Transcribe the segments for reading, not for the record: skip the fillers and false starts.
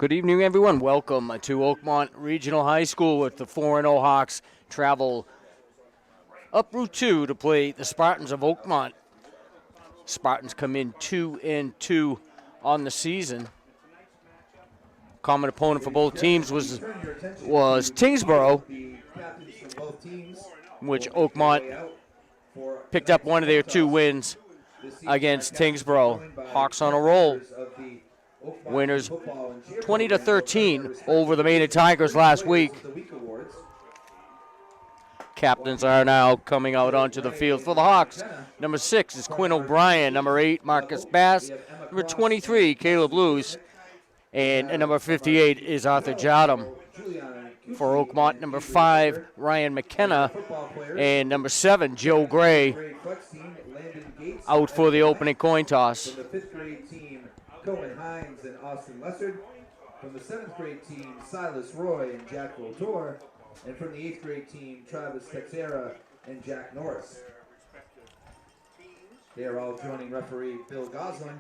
Good evening, everyone. Welcome to Oakmont Regional High School with the 4-0 Hawks travel up Route 2 to play the Spartans of Oakmont. Spartans come in 2-2 on the season. Common opponent for both teams was Tingsboro, which Oakmont picked up one of their 2 wins against Tingsboro. Hawks on a roll. Winners 20-13 over the Maine Tigers last week. Captains are now coming out onto the field for the Hawks. Number 6 is Quinn O'Brien. Number 8, Marcus Bass. Number 23, Caleb Lewis. And number 58 is Arthur Jardam. For Oakmont, number 5, Ryan McKenna. And number 7, Joe Gray. Out for the opening coin toss. Cohen Hines and Austin Lessard. From the 7th grade team, Silas Roy and Jack Rotor. And from the 8th grade team, Travis Texera and Jack Norris. They are all joining referee Bill Goslin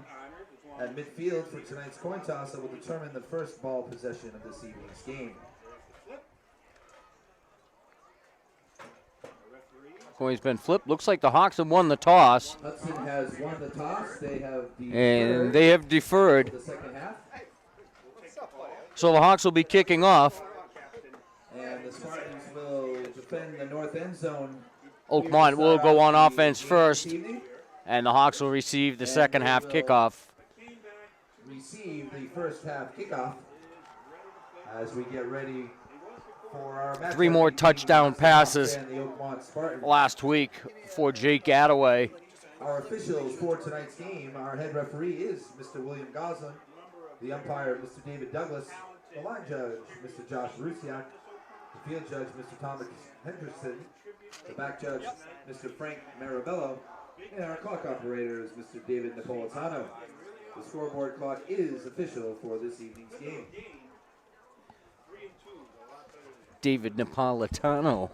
at midfield for tonight's coin toss that will determine the first ball possession of this evening's game. Coin's been flipped. Looks like the Hawks have won the toss. Hudson has won the toss. They have deferred. The second half. So the Hawks will be kicking off. And the Spartans will defend the north end zone. Oakmont will go on offense first, and the Hawks will receive the second half kickoff. Receive the first half kickoff as we get ready. 3 more touchdown passes last week for Jake Attaway. Our officials for tonight's game, our head referee is Mr. William Goslin, the umpire, Mr. David Douglas, the line judge, Mr. Josh Rusiak, the field judge, Mr. Thomas Henderson, the back judge, Mr. Frank Marabello, and our clock operator is Mr. David Napolitano. The scoreboard clock is official for this evening's game. David Napolitano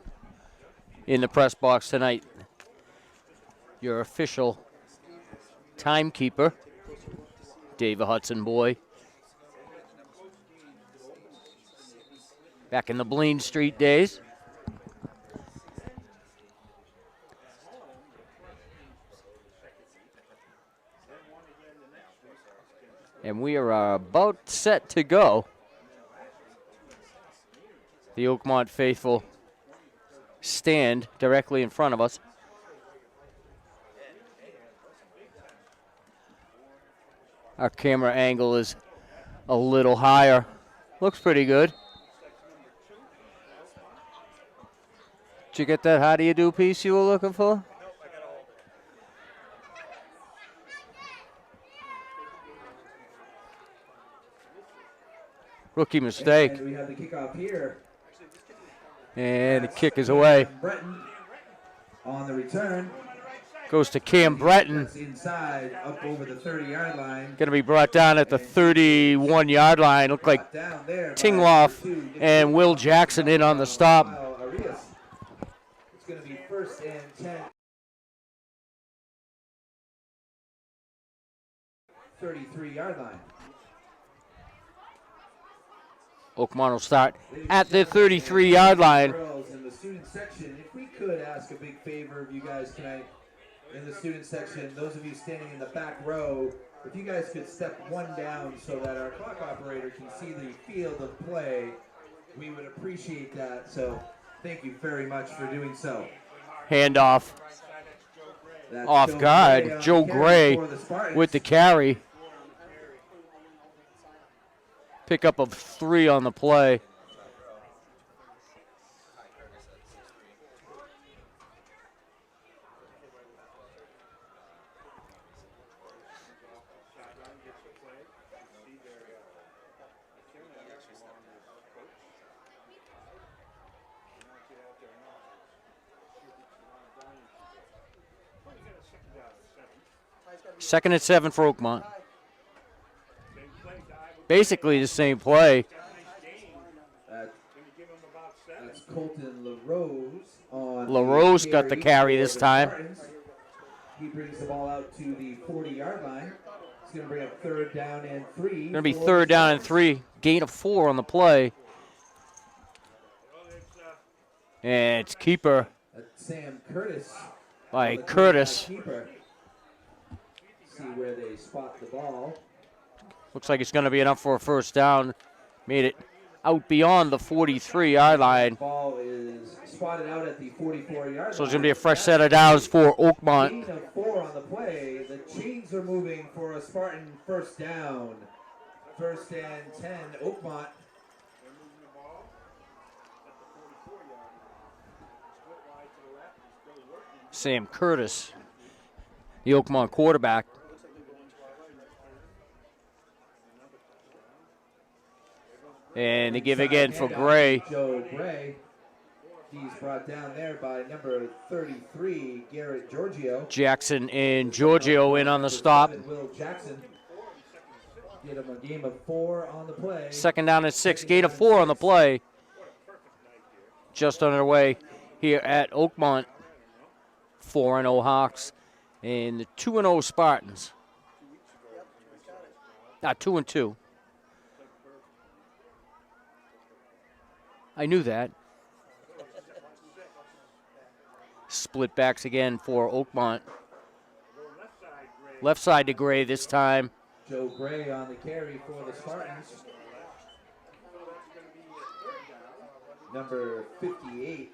in the press box tonight. Your official timekeeper, David Hudson boy. Back in the Blaine Street days. And we are about set to go. The Oakmont faithful stand directly in front of us. Our camera angle is a little higher. Looks pretty good. Did you get that how do you do piece you were looking for? Rookie mistake. And we have the kickoff here. And the kick is away. Breton on the return. Goes to Cam Breton. Inside, up over the 30-yard line. Going to be brought down at the 31-yard line. Looked like Tingloff and Will Jackson in on the stop. It's going to be 1st and 10. 33-yard line. Oakmont will start at the 33-yard line. In the student section, if we could ask a big favor of you guys tonight in the student section, those of you standing in the back row, if you guys could step one down so that our clock operator can see the field of play, we would appreciate that. So thank you very much for doing so. Handoff. Off guard. Joe Gray with the carry. Pickup of 3 on the play. Second and 7 for Oakmont. Basically the same play. That's Colton LaRose on. LaRose got the carry this time. He brings the ball out to the 40-yard line. It's going to bring up 3rd down and 3. Going to be 3rd down and 3 Gain of 4 on the play. And it's keeper Sam Curtis. by the Curtis. Keeper. See where they spot the ball. Looks like it's going to be enough for a first down. Made it out beyond the 43-yard line. Ball is spotted out at the 44-yard line. So it's going to be a fresh set of downs for Oakmont. Gain of 4 on the play. The chains are moving for a Spartan first down. First and 10, Oakmont. Sam Curtis, the Oakmont quarterback. And they give again for Gray. Joe Gray. He's brought down there by number 33, Garrett Giorgio. Jackson and Giorgio in on the stop. Will Jackson. Get him a game of 4 on the play. Second down and 6. Gain of 4 on the play. Just underway here at Oakmont. 4-0 Hawks and the 2-0 Spartans. 2-2. I knew that. Split backs again for Oakmont. Left side to Gray this time. Joe Gray on the carry for the Spartans. Number 58.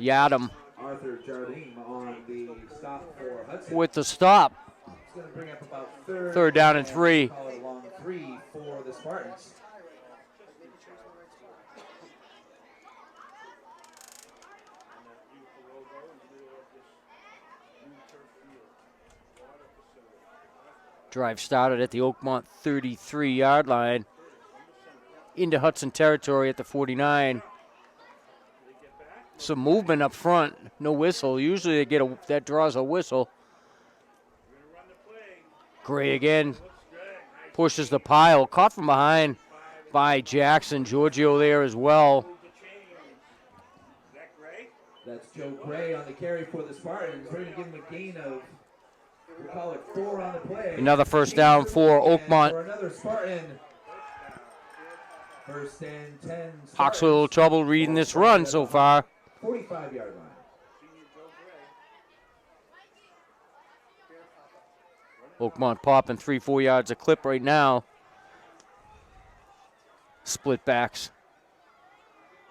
Yadam Arthur Jardine on the stop for Hudson. with the stop. It's going to bring up about Third down and 3. Call it a long 3 for the Spartans. Drive started at the Oakmont 33-yard line into Hudson territory at the 49. Some movement up front, no whistle. Usually they get that draws a whistle. Gray again pushes the pile, caught from behind by Jackson. Giorgio there as well. That's Joe Gray on the carry for the Spartans. We're going to give him a gain of, we'll call it 4 on the play. Another first down for Oakmont. For another Spartan. First and 10. Spartans. Hawks with a little trouble reading this run so far. 45-yard line. Oakmont popping 3-4 yards a clip right now. Split backs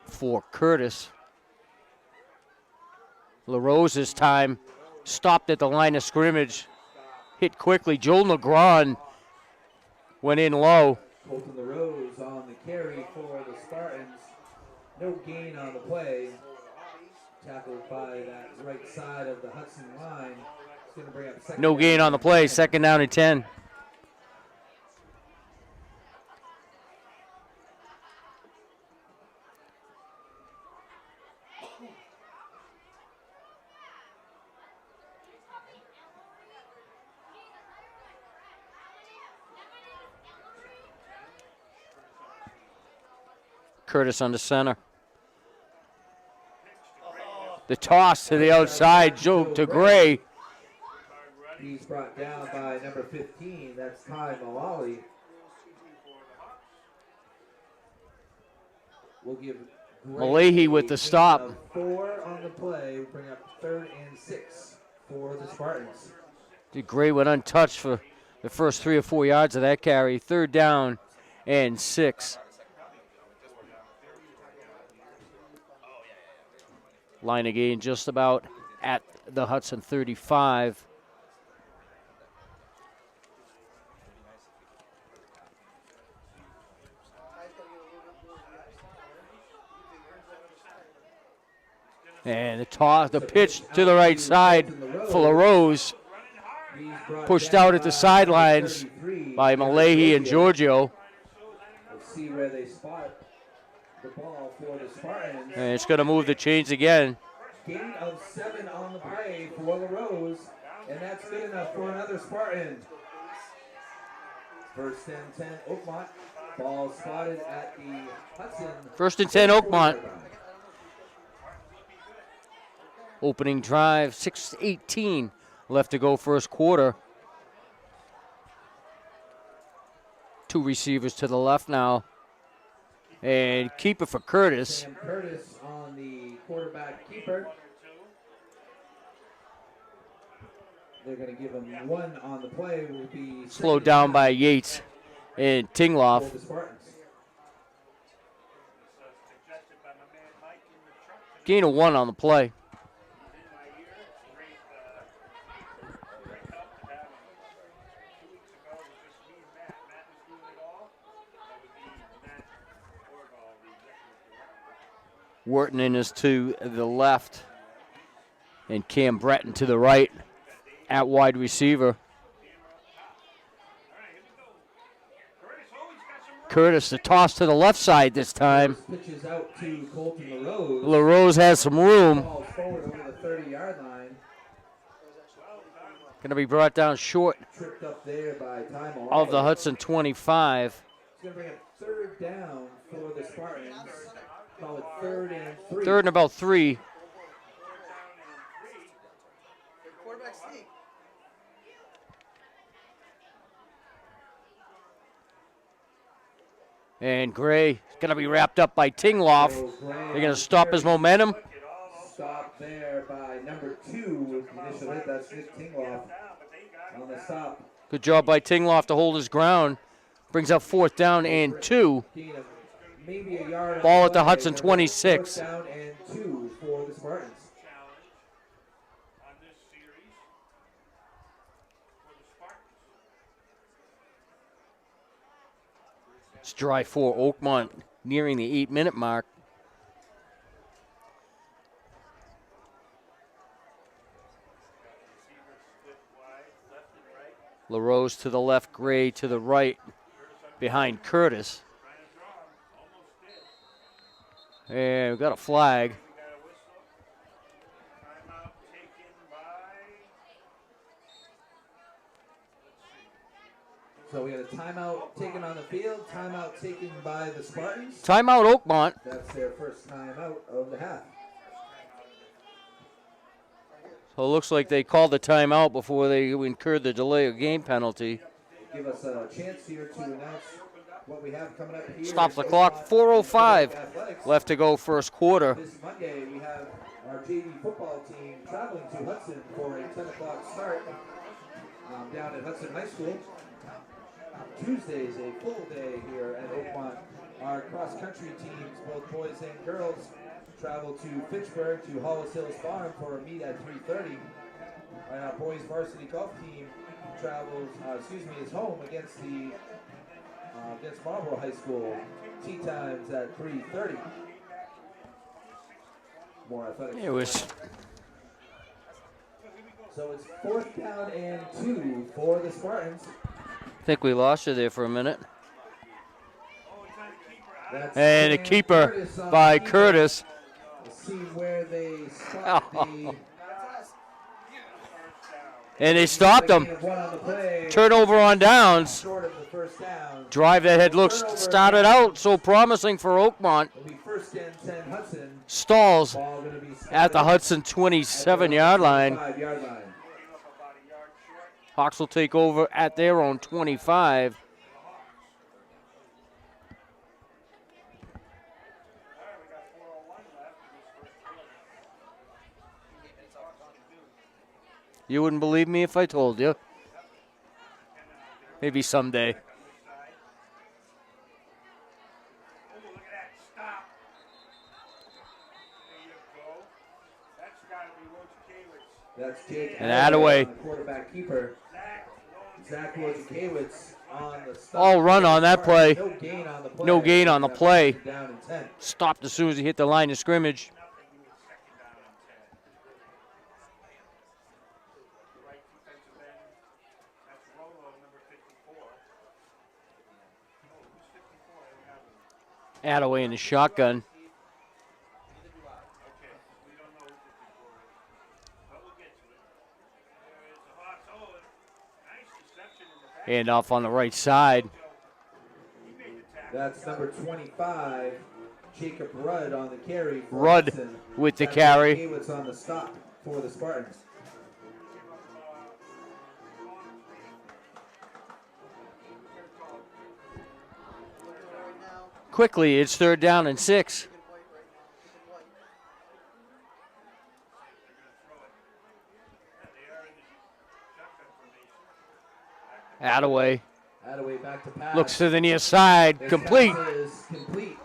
for Curtis. LaRose this time stopped at the line of scrimmage. Hit quickly. Joel Negron went in low. Colton LaRose on the carry for the Spartans. No gain on the play. Tackled by that right side of the Hudson line. It's going to bring up second. No gain on the play. Second down and 10. Curtis on the center. The toss to the outside, Joe to Gray. He's brought down by number 15. That's Ty Malali. We'll give Malahi with the stop. 4 on the play. We'll bring up 3rd and 6 for the Spartans. Gray went untouched for the first 3 or 4 yards of that carry. 3rd down and 6. Line again just about at the Hudson 35. And the toss, the pitch to the right side for LaRose. Pushed out at the sidelines by Malahi and Giorgio. Let's see where they spot the ball for the Spartans. And it's going to move the chains again. Gain of 7 on the play for LaRose, and that's good enough for another Spartan. First and 10, Oakmont. Ball spotted at the Hudson. First and 10, Oakmont. Opening drive, 6:18 left to go first quarter. 2 receivers to the left now. And keeper for Curtis. Sam Curtis on the quarterback keeper. They're going to give him 1 on the play. Will be Slowed down by Yates and for Tingloff. the Spartans. Gain of 1 on the play. Wharton is to the left, and Cam Breton to the right at wide receiver. Curtis, the toss to the left side this time. Pitches out to Colton LaRose. LaRose has some room. Balls forward over the 30-yard line. Going to be brought down short Tripped up there by time of the Hudson 25. It's going to bring a 3rd down for the Spartans. Call it 3rd and 3. 3rd and about 3. And Gray is going to be wrapped up by Tingloff. They're going to stop his momentum. Stop there by number 2 with the initial hit. That's Nick Tingloff on the stop. Good job by Tingloff to hold his ground. Brings up 4th down and 2. Maybe a yard Ball at the Hudson 26. 4th down and 2 for the Spartans. It's drive for Oakmont nearing the 8-minute mark. LaRose to the left, Gray to the right behind Curtis. And we've got a flag. So we got a timeout taken on the field, timeout taken by the Spartans. Timeout Oakmont. That's their first timeout of the half. So it looks like they called the timeout before they incurred the delay of game penalty. Give us a chance here to announce what we have coming up here. Stops the clock, 4:05 left to go first quarter. This Monday we have our JV football team traveling to Hudson for a 10 o'clock start down at Hudson High School. Tuesday is a full day here at Oakmont. Our cross-country teams, both boys and girls, travel to Fitchburg to Hollis Hills Farm for a meet at 3:30. And our boys varsity golf team travels, is home against against Marlboro High School. Tee times at 3:30. More athletic. It was. So it's 4th down and 2 for the Spartans. I think we lost you there for a minute. That's And a Sam keeper Curtis on by the keeper. Curtis. Let's see where they stop the And they stopped him. gain of 1 on the play. Turnover on downs. Short of the first down. Drive that had looked started out so promising for Oakmont. It'll be 1st and 10 Hudson. Stalls Ball going to be at the spotted Hudson 27-yard line. 5-yard line. Hawks will take over at their own 25. You wouldn't believe me if I told you. Maybe someday. That's Jake And Attaway. the quarterback keeper. Zach Wojciechowicz on the stop. All run on that play. No gain on the play. No gain on the play. Down and 10. Stopped as soon as he hit the line of scrimmage. Attaway in the shotgun. And off on the right side. That's number 25, Jacob Rudd on the carry. for Rudd Hudson. with the Zach carry. Wojciechowicz on the stop for the Spartans. Quickly, it's 3rd down and 6. Attaway back to pass. looks to the near side. This Complete. pass is complete.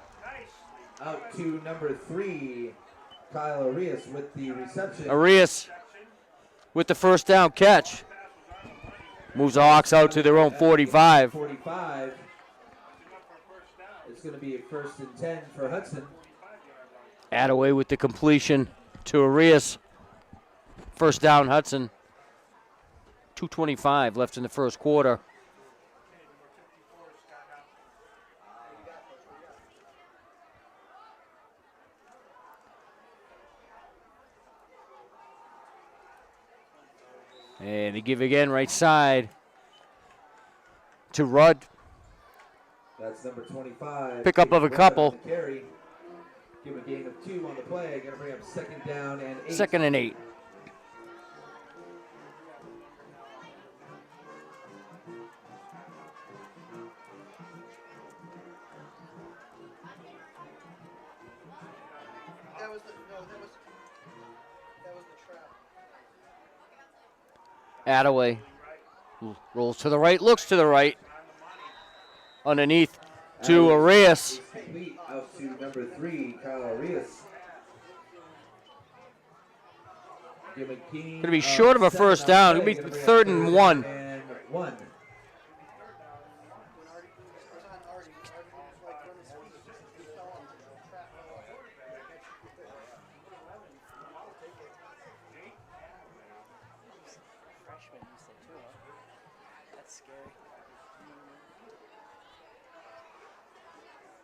Out to number 3, Kyle Arias with the reception. Arias with the 1st down catch. Moves the Hawks out to their own 45. 45. It's going to be a 1st and 10 for Hudson. Attaway with the completion to Arias. 1st down, Hudson. 2:25 left in the 1st quarter. And they give again right side to Rudd. That's number 25. Pickup of a couple. Carry. Give a gain of 2 on the play. Going to bring up 2nd down and 8. 2nd and 8. That was the trap. Attaway rolls to the right, looks to the right. Underneath to Arias. Complete out to number 3, Kyle Arias. Going to be short of a 1st down. It'll be 3rd and 1.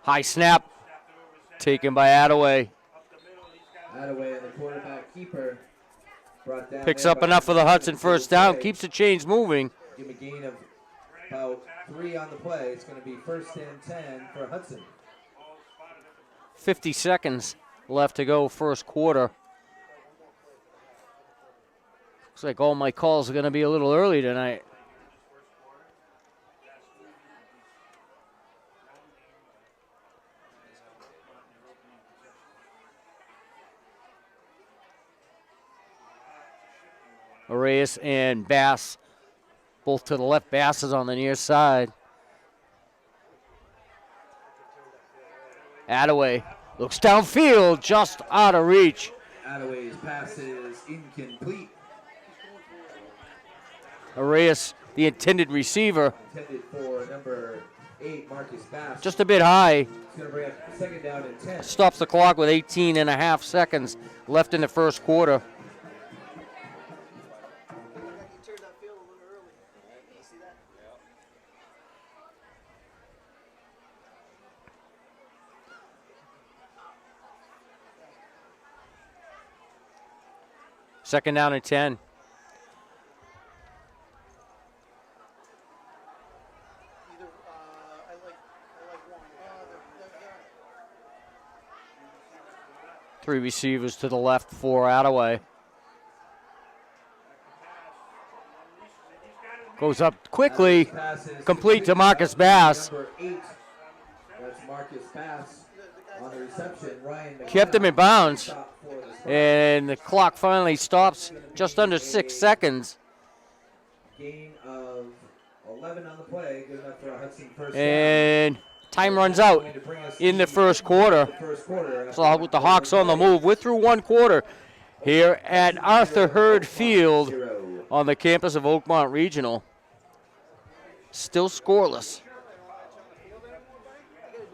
High snap taken by Attaway. Attaway and the quarterback keeper brought down. Picks up enough for the Hudson 1st down. Keeps the chains moving. Give a gain of about 3 on the play. It's going to be 1st and 10 for Hudson. 50 seconds left to go 1st quarter. Looks like all my calls are going to be a little early tonight. Arias and Bass, both to the left. Bass is on the near side. Attaway looks downfield, just out of reach. Attaway's pass is incomplete. Arias, the intended receiver. Intended for number 8, Marcus Bass. Just a bit high. It's going to bring up 2nd down and 10. Stops the clock with 18 and a half seconds left in the 1st quarter. Second down and 10. Three receivers to the left for Attaway. Goes up quickly, complete to Marcus Bass. Number 8, that's Marcus Bass on the reception. Ryan Kept him in bounds. And the clock finally stops just under 6 seconds. Gain of 11 on the play. Good enough for a Hudson 1st down. And time runs out in the 1st quarter. So with the Hawks on the move, we're through 1 quarter here at Arthur Hurd Field on the campus of Oakmont Regional. Still scoreless.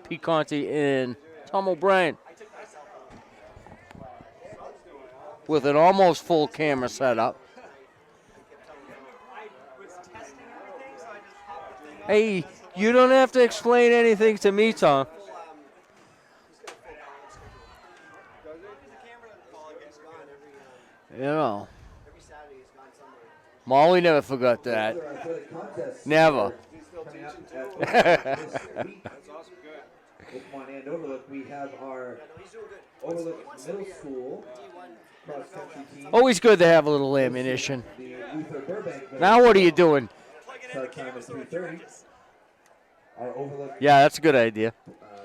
Pete Conti and Tom O'Brien with an almost full camera setup. Hey, you don't have to explain anything to me, Tom. You know, Molly never forgot that. Never. Oakmont and Overlook, we have our Overlook Middle School cross-country team. Always good to have a little ammunition. The Luther Burbank. Now what are you doing? Start time is 3:30. Our Overlook. Yeah, that's a good idea.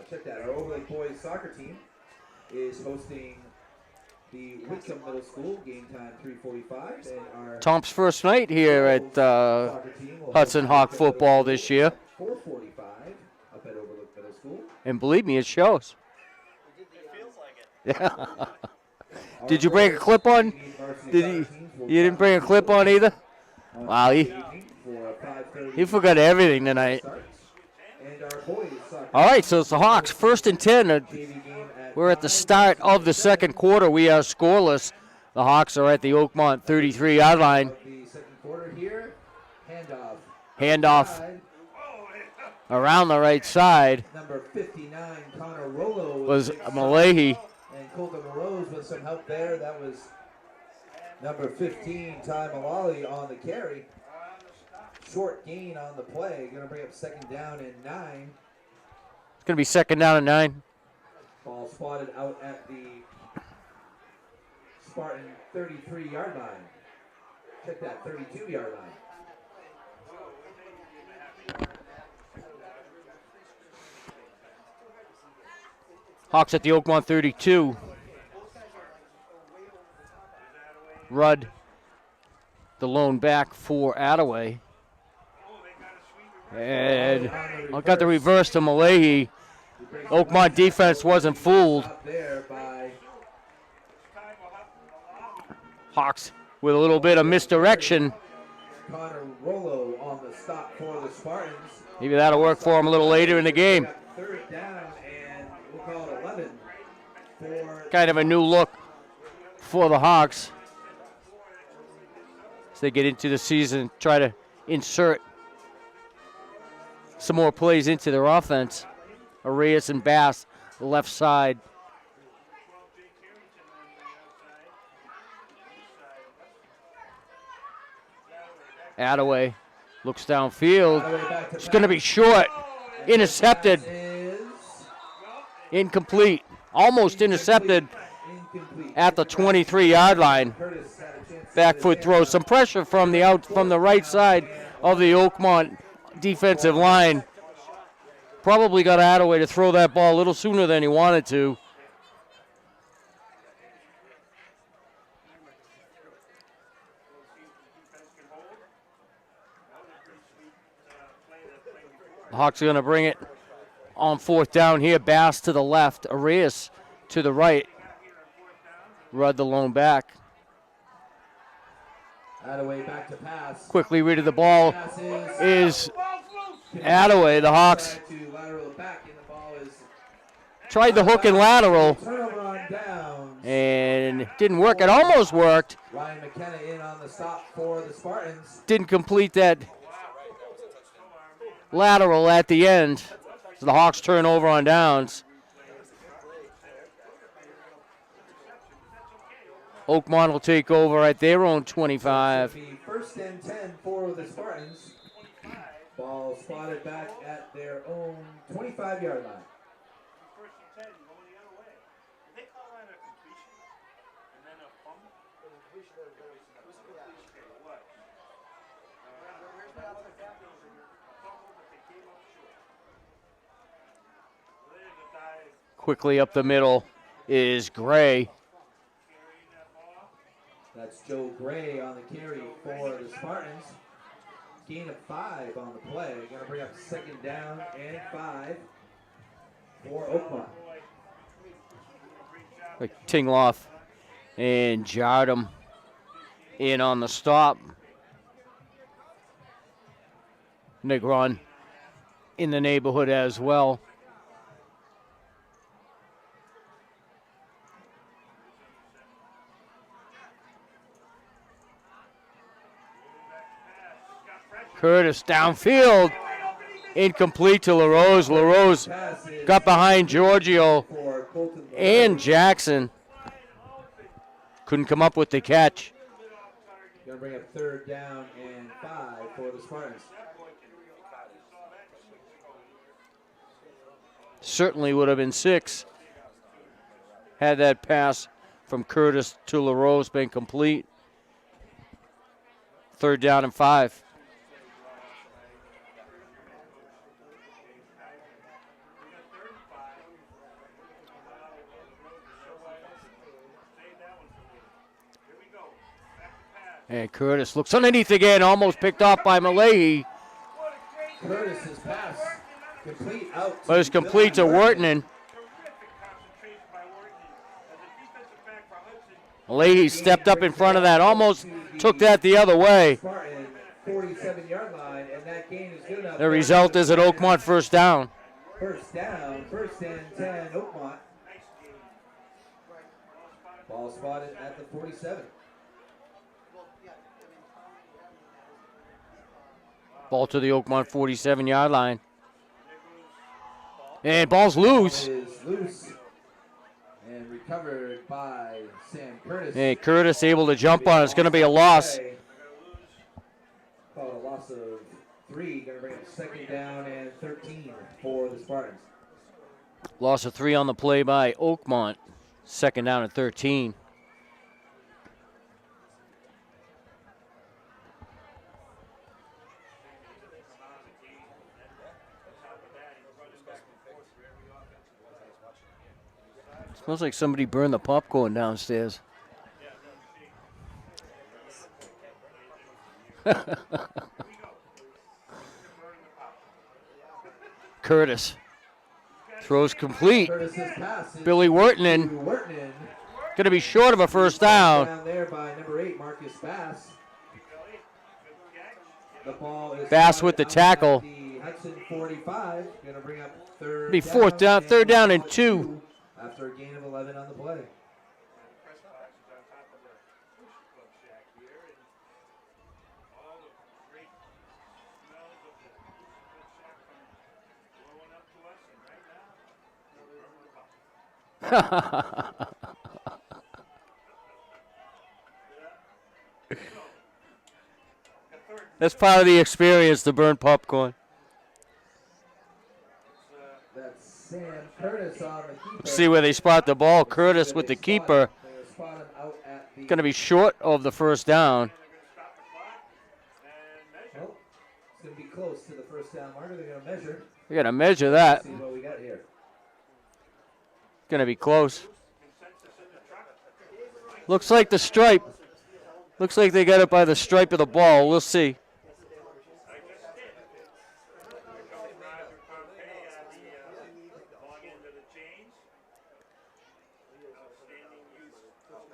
Check that. boys soccer team is hosting the Whitcomb Middle School. Game time 3:45, and our Tom's first night here at soccer team will Hudson host Hawk Whitcomb Middle football School this year. at 4:45 up at Overlook Middle School. And believe me, it shows. Yeah. Did you bring a clip on? You didn't bring a clip on either? Wow, he forgot everything tonight. All right, so it's the Hawks, 1st and 10. We're at the start of the second quarter. We are scoreless. The Hawks are at the Oakmont 33-yard line. Handoff around the right side Number 59, Connor Rollo was Malahi. And Colton Rose with some help there. That was number 15, Ty Malali on the carry. Short gain on the play. Going to bring up 2nd down and 9. It's going to be 2nd down and 9. Ball spotted out at the Spartan 33-yard line. Check that, 32-yard line. Hawks at the Oakmont 32. Rudd, the lone back for Attaway. And I got the reverse to Malahi. Oakmont defense wasn't fooled. Hawks with a little bit of misdirection. Connor Rollo on the stop for the Spartans. Maybe that'll work for him a little later in the game. 3rd down and we'll call it 11. Kind of a new look for the Hawks as they get into the season, try to insert some more plays into their offense. Arias and Bass, left side. Attaway looks downfield. It's going to be short. Intercepted. Incomplete. Almost intercepted at the 23-yard line. Back foot throw. Some pressure from the right side of the Oakmont defensive line. Probably got Attaway to throw that ball a little sooner than he wanted to. The Hawks are going to bring it on 4th down here. Bass to the left. Arias to the right. Rudd the lone back. Attaway back to pass. Quickly rid of the ball is Attaway. The Hawks tried the hook and lateral and it didn't work. It almost worked. Ryan McKenna in on the stop for the Spartans. Didn't complete that lateral at the end. So the Hawks turn over on downs. Oakmont will take over at their own 25. 1st and 10 for the Spartans. Ball spotted back at their own 25-yard line. Quickly up the middle is Gray. That's Joe Gray on the carry for the Spartans. Gain of 5 on the play. Going to bring up 2nd down and 5 for Oakmont. Tingloff and Jardum in on the stop. Negron in the neighborhood as well. Curtis downfield, incomplete to LaRose. LaRose got behind Giorgio and Jackson. Couldn't come up with the catch. Going to bring up 3rd down and 5 for the Spartans. Certainly would have been 6 had that pass from Curtis to LaRose been complete. 3rd down and 5. And Curtis looks underneath again, almost picked off by Malahi. Curtis's pass complete out. But it's complete to Wortman. Malahi stepped up in front of that, almost took that the other way. 47-yard line, and that gain is good enough. The result is an Oakmont first down. First down, 1st and 10, Oakmont. Ball spotted at the 47. Ball to the Oakmont 47-yard line. And ball's loose. Ball is loose and recovered by Sam Curtis. And Curtis able to jump on it. It's going to be a loss. Called a loss of 3. Going to bring up 2nd down and 13 for the Spartans. Loss of 3 on the play by Oakmont. 2nd down and 13. Smells like somebody burned the popcorn downstairs. Curtis throws complete. Billy Wortman going to be short of a first down. Down there by number 8, Marcus Bass. The ball is Bass with the tackle. The Hudson 45 going to bring up 3rd Be 3rd down and 2. After a gain of 11 on the play. That's part of the experience, to burn popcorn. That's Sam Curtis on the keeper. See where they spot the ball. Curtis with the keeper. Going to be short of the first down. Well, it's going to be close to the first down marker. They're going to measure. They're going to measure that. See what we got here. Going to be close. Looks like the stripe. Looks like they got it by the stripe of the ball. We'll see.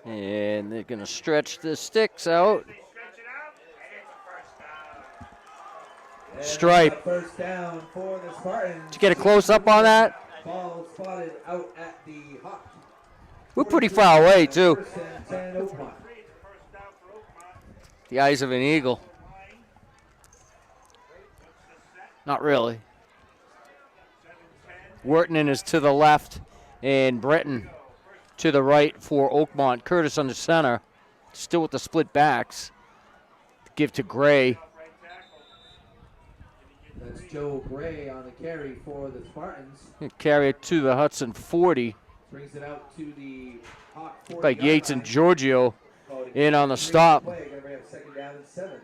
And they're going to stretch the sticks out. Stripe. First down for the Spartans. Did you get a close-up on that? Ball spotted out at the Hawk. We're pretty far away, too. 1st and 10, Oakmont. The eyes of an eagle. Not really. Wortman is to the left, and Breton to the right for Oakmont. Curtis on the center, still with the split backs. Give to Gray. That's Joe Gray on the carry for the Spartans. Carry it to the Hudson 40. Brings it out to the Hawk 40. Like Yates and Giorgio in on the stop. Gonna bring up 2nd down and 7.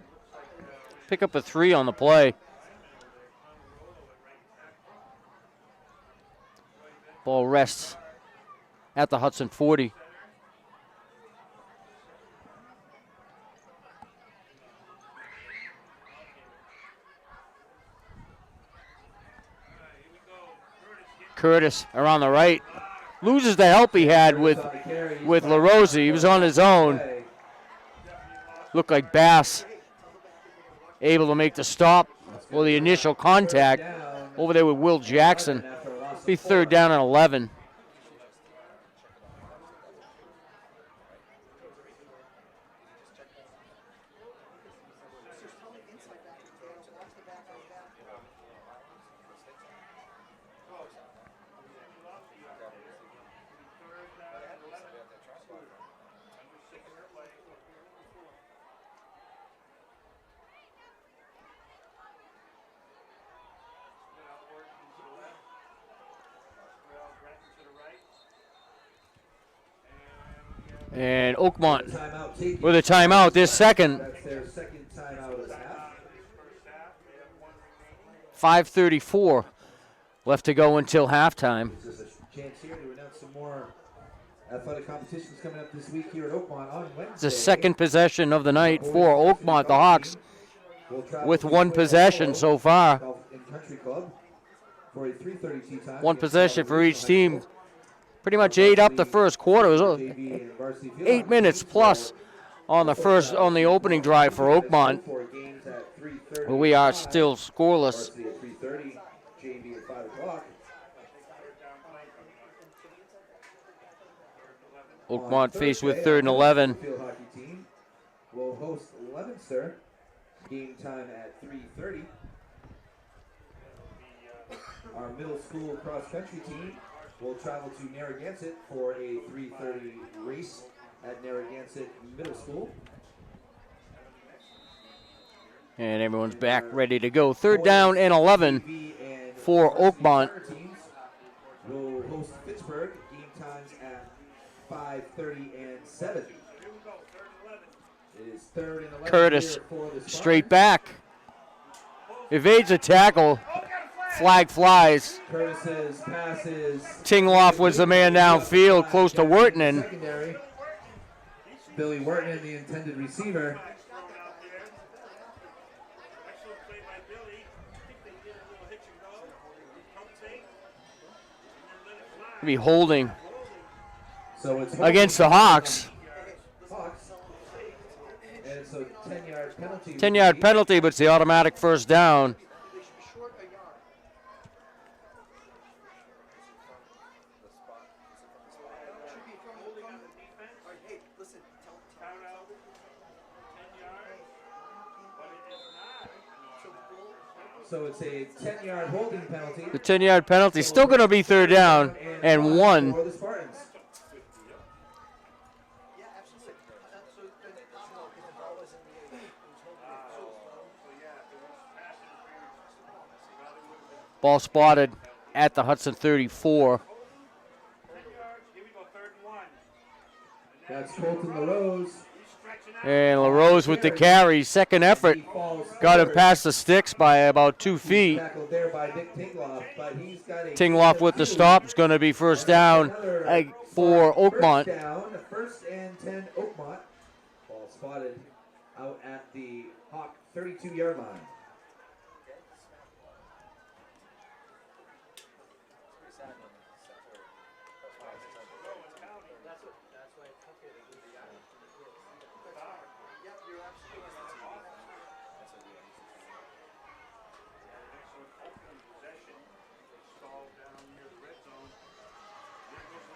Pick up a 3 on the play. Ball rests at the Hudson 40. Curtis around the right. Loses the help he had with LaRosa. He was on his own. Looked like Bass able to make the stop or the initial contact over there with Will Jackson. Be 3rd down and 11. And Oakmont with a timeout, this second. That's their 2nd timeout of the half. 5:34 left to go until halftime. There's a chance here to announce some more Athletic competitions coming up this week here at Oakmont on Wednesday. It's the second possession of the night for Oakmont. The Hawks with one possession so far. One possession for each team. Pretty much ate up the first quarter. It was 8 minutes plus on the opening drive for Oakmont. But we are still scoreless. Oakmont faced with 3rd and 11. Field hockey team will host Leominster. Game time at 3:30. Our middle school cross country team will travel to Narragansett for a 3:30 race at Narragansett Middle School. And everyone's back ready to go. 3rd down and 11 for Oakmont. We'll host Pittsburgh. Game times at 5:30 and 7. It is 3rd and 11. Curtis straight back. Evades a tackle. Flag flies. Curtis's pass is Tingloff was the man downfield close to Wurtinen. Secondary. Billy Wurtinen, the intended receiver. Be holding So it's against the Hawks. And so 10-yard penalty. 10-yard penalty, but it's the automatic first down. So it's a 10-yard holding penalty. The 10-yard penalty still going to be 3rd down and 1. For the Spartans. Ball spotted at the Hudson 34. That's Colton LaRose. And LaRose with the carry. Second effort. Got him past the sticks by about 2 feet. Tackled there by Dick Tingloff, but he's got a Tingloff with the stop. It's going to be first down for Oakmont. First down, 1st and 10 Oakmont. Ball spotted out at the Hawk 32-yard line.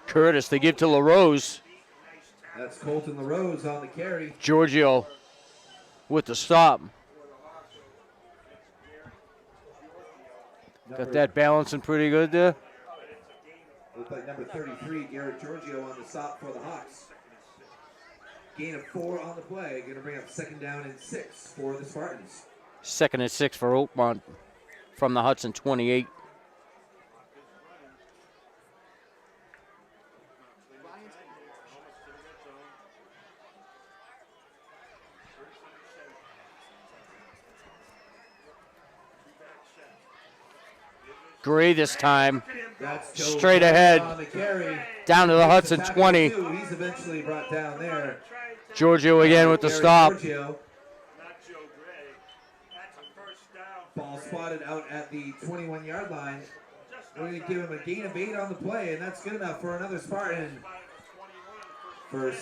Curtis, they give to LaRose. That's Colton LaRose on the carry. Giorgio with the stop. Got that balancing pretty good there. Looks like number 33, Garrett Giorgio on the stop for the Hawks. Gain of 4 on the play. Going to bring up 2nd down and 6 for the Spartans. 2nd and 6 for Oakmont from the Hudson 28. Gray this time. Straight ahead. Down to the Hudson 20. He's eventually brought down there. Giorgio again with the stop. Ball spotted out at the 21-yard line. We're going to give him a gain of 8 on the play, and that's good enough for another Spartan.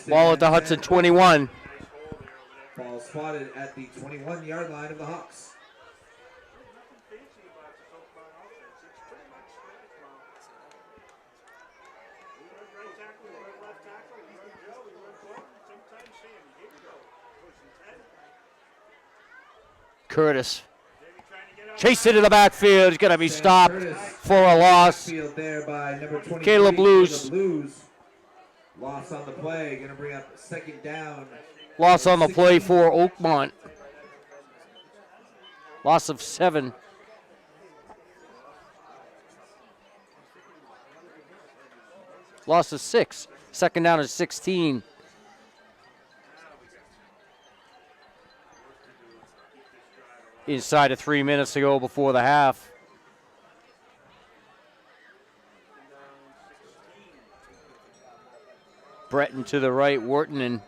Ball at the Hudson 21. Ball spotted at the 21-yard line of the Hawks. Curtis chased into the backfield. He's going to be stopped for a loss. There by number 23, Caleb Blues. Loss on the play. Going to bring up 2nd down. Loss on the play for Oakmont. Loss of 7. Loss of 6. 2nd down is 16. Inside of 3 minutes to go before the half. Breton to the right. Wharton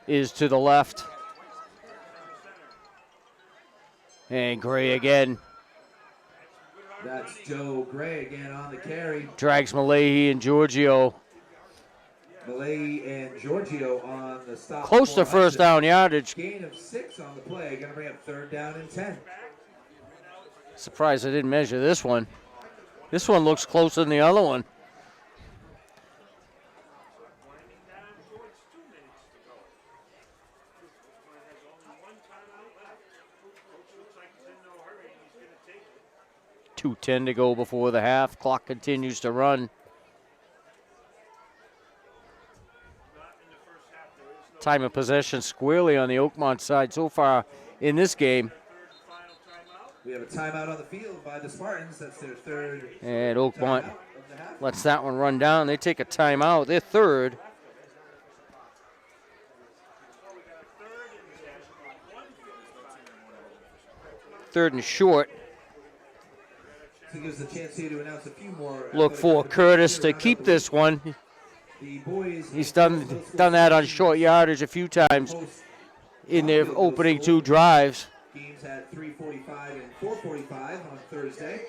is to the left. And Gray again. That's Joe Gray again on the carry. Drags Malahi and Giorgio. Malahi and Giorgio on the stop. Close to first down yardage. Gain of 6 on the play. Going to bring up 3rd down and 10. Surprised I didn't measure this one. This one looks closer than the other one. .210 to go before the half. Clock continues to run. Time of possession squarely on the Oakmont side so far in this game. We have a timeout on the field by the Spartans. That's their 3rd. And Oakmont lets that one run down. They take a timeout. They're 3rd. Third and short. So gives a chance here to announce a few more. Look for Curtis to keep this one. He's done that on short yardage a few times in their opening 2 drives. Games at 3:45 and 4:45 on Thursday.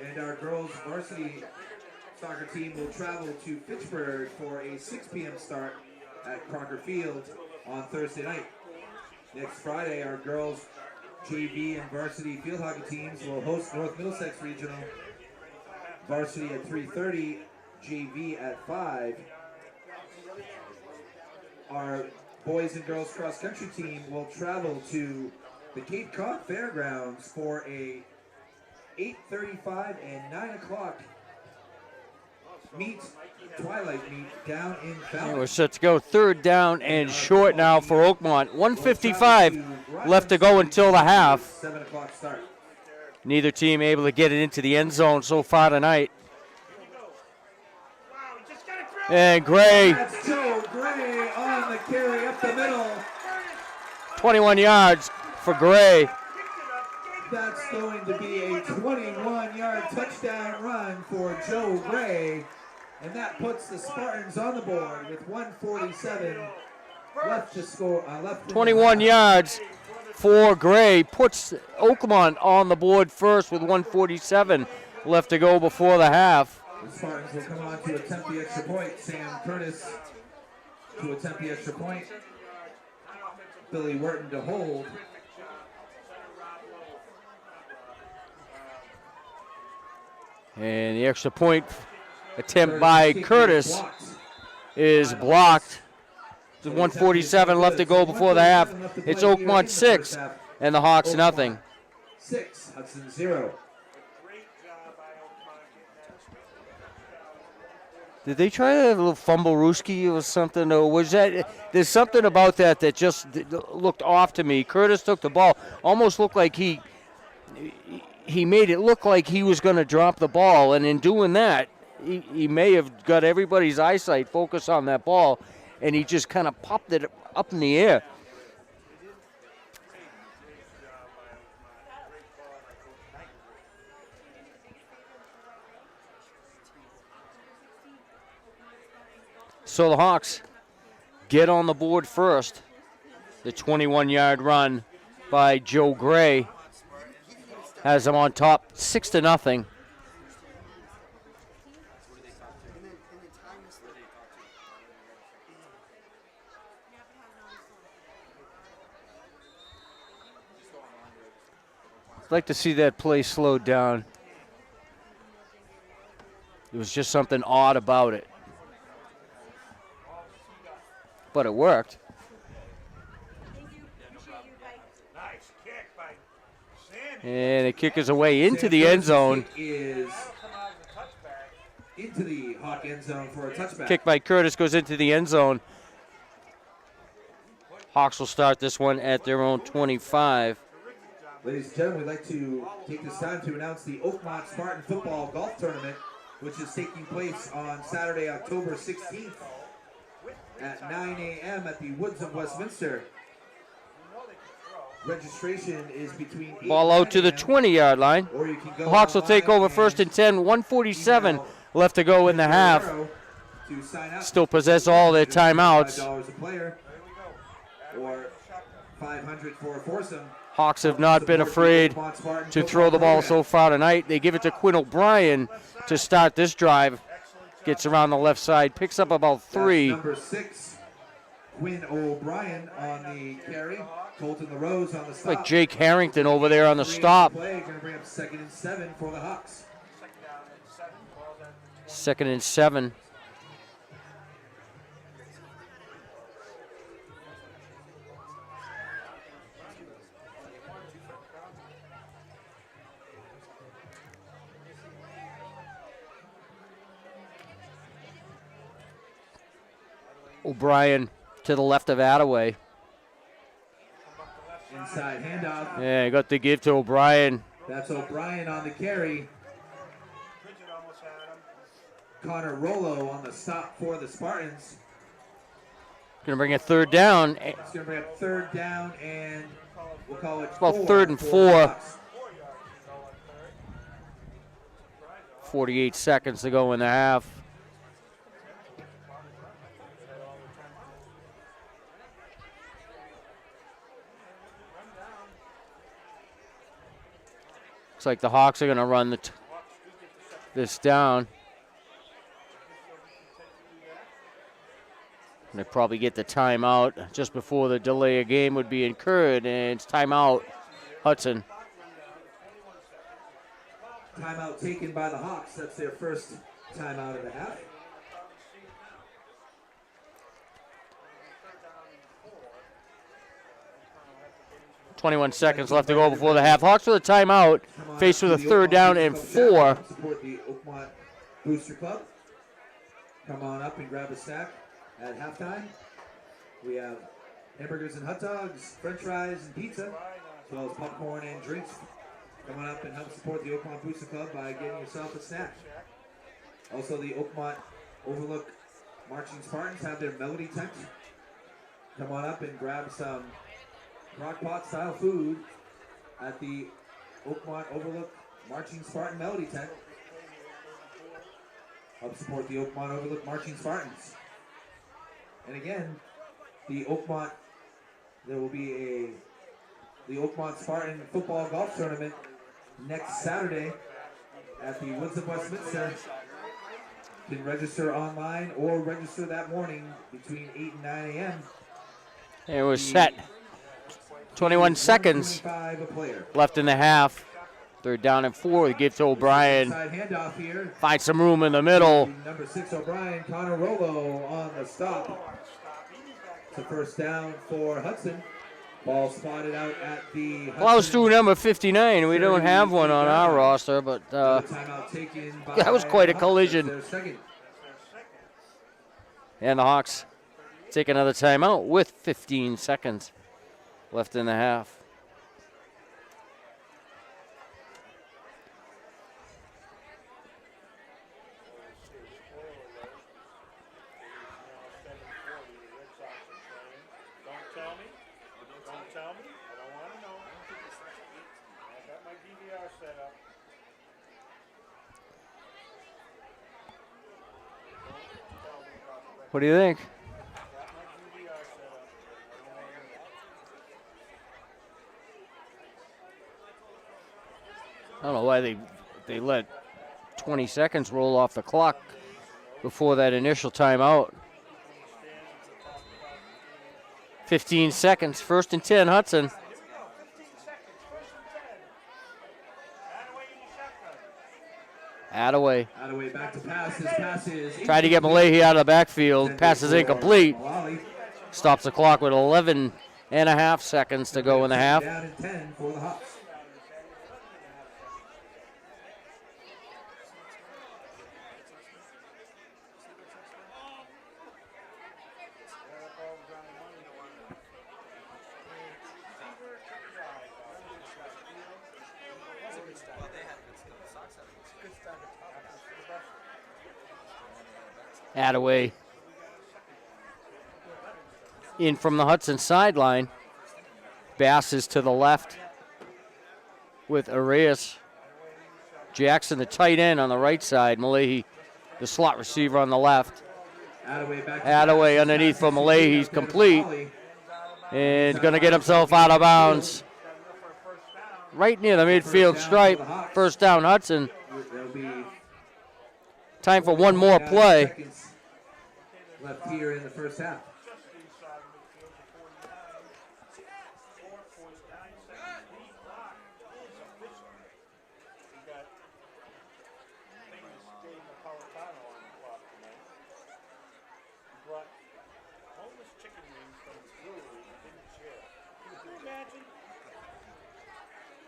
And our girls varsity soccer team will travel to Fitchburg for a 6 p.m. start at Crocker Field on Thursday night. Next Friday, our girls JV and varsity field hockey teams will host North Middlesex Regional. Varsity at 3:30, JV at 5. Our boys and girls cross country team will travel to the Cape Cod Fairgrounds for a 8:35 and 9 o'clock twilight meet down in Falmouth. We're set to go 3rd down and short now for Oakmont. 1:55 left to go until the half. 7 o'clock start. Neither team able to get it into the end zone so far tonight. And Gray. That's Joe Gray on the carry up the middle. 21 yards for Gray. That's going to be a 21-yard touchdown run for Joe Gray. And that puts the Spartans on the board with 1:47 left to score. 21 yards for Gray. Puts Oakmont on the board first with 1:47 left to go before the half. The Spartans will come on to attempt the extra point. Sam Curtis to attempt the extra point. Billy Wharton to hold. And the extra point attempt by Curtis is blocked. There's 1:47 left to go before the half. It's Oakmont 6 and the Hawks nothing. 6, Hudson 0. Did they try to have a little fumble-rooski or something? Or was that? There's something about that just looked off to me. Curtis took the ball, almost looked like he made it look like he was going to drop the ball, and in doing that, he may have got everybody's eyesight focused on that ball, and he just kind of popped it up in the air. So the Hawks get on the board first. The 21-yard run by Joe Gray has them on top 6-0. I'd like to see that play slowed down. There was just something odd about it. But it worked. And the kick is away into the end zone. Is into the Hawk end zone for a touchback. Kick by Curtis goes into the end zone. Hawks will start this one at their own 25. Ladies and gentlemen, we'd like to take this time to announce the Oakmont Spartan Football Golf Tournament, which is taking place on Saturday, October 16th at 9 a.m. at the Woods of Westminster. Registration is between ball out to the 20-yard line. Or you can go the Hawks will take over first and 10. 1:47 left to go in the half. To to sign up. still possess all their timeouts. $5 a player, or $500 for a foursome. Hawks have not been afraid to throw the ball so far tonight. They give it to Quinn O'Brien to start this drive. Gets around the left side, picks up about 3. That's number 6, Quinn O'Brien on the carry. Colton LaRose on the stop. Like Jake Harrington over there on the stop. Play, going to bring up 2nd and 7 for the Hawks. 2nd and 7. O'Brien to the left of Attaway. Inside handoff. Yeah, got the give to O'Brien. That's O'Brien on the carry. Connor Rollo on the stop for the Spartans. Going to bring a 3rd down. It's going to bring up 3rd down, and we'll call it About 4 3rd and for 4. the Hawks. 48 seconds to go in the half. Looks like the Hawks are going to run this down. And they probably get the timeout just before the delay of game would be incurred, and it's timeout, Hudson. Timeout taken by the Hawks. That's their first timeout of the half. .21 seconds left to go before the half. Hawks with a timeout, faced with a 3rd down and 4. Support the Oakmont Booster Club. Come on up and grab a snack at halftime. We have hamburgers and hot dogs, french fries and pizza, as well as popcorn and drinks. Come on up and help support the Oakmont Booster Club by getting yourself a snack. Also, the Oakmont Overlook Marching Spartans have their Melody tent. Come on up and grab some crock-pot style food at the Oakmont Overlook Marching Spartan Melody tent. Help support the Oakmont Overlook Marching Spartans. And again, there will be the Oakmont Spartan football golf tournament next Saturday at the Woods of Westminster. You can register online or register that morning between 8 and 9 a.m. It was set. 21 seconds left in the half. 3rd down and 4. They give to O'Brien. Find some room in the middle. Number 6 O'Brien, Connor Rollo on the stop. It's a 1st down for Hudson. Ball spotted out at the Hudson. Plows through number 59. We don't have one on our roster, but that was quite a collision. And the Hawks take another timeout with 15 seconds left in the half. What do you think? I don't know why they let 20 seconds roll off the clock before that initial timeout. 15 seconds, 1st and 10, Hudson. Attaway. Attaway back to passes. Tried to get Malahi out of the backfield. Pass is incomplete. Stops the clock with 11 and a half seconds to go in the half. Down and 10 for the Hawks. Attaway in from the Hudson sideline. Bass is to the left with Arias. Jackson, the tight end, on the right side. Malahi, the slot receiver, on the left. Attaway underneath for Malay. He's complete. And going to get himself out of bounds. Right near the midfield stripe. First down, Hudson. Time for one more play. Left here in the first half.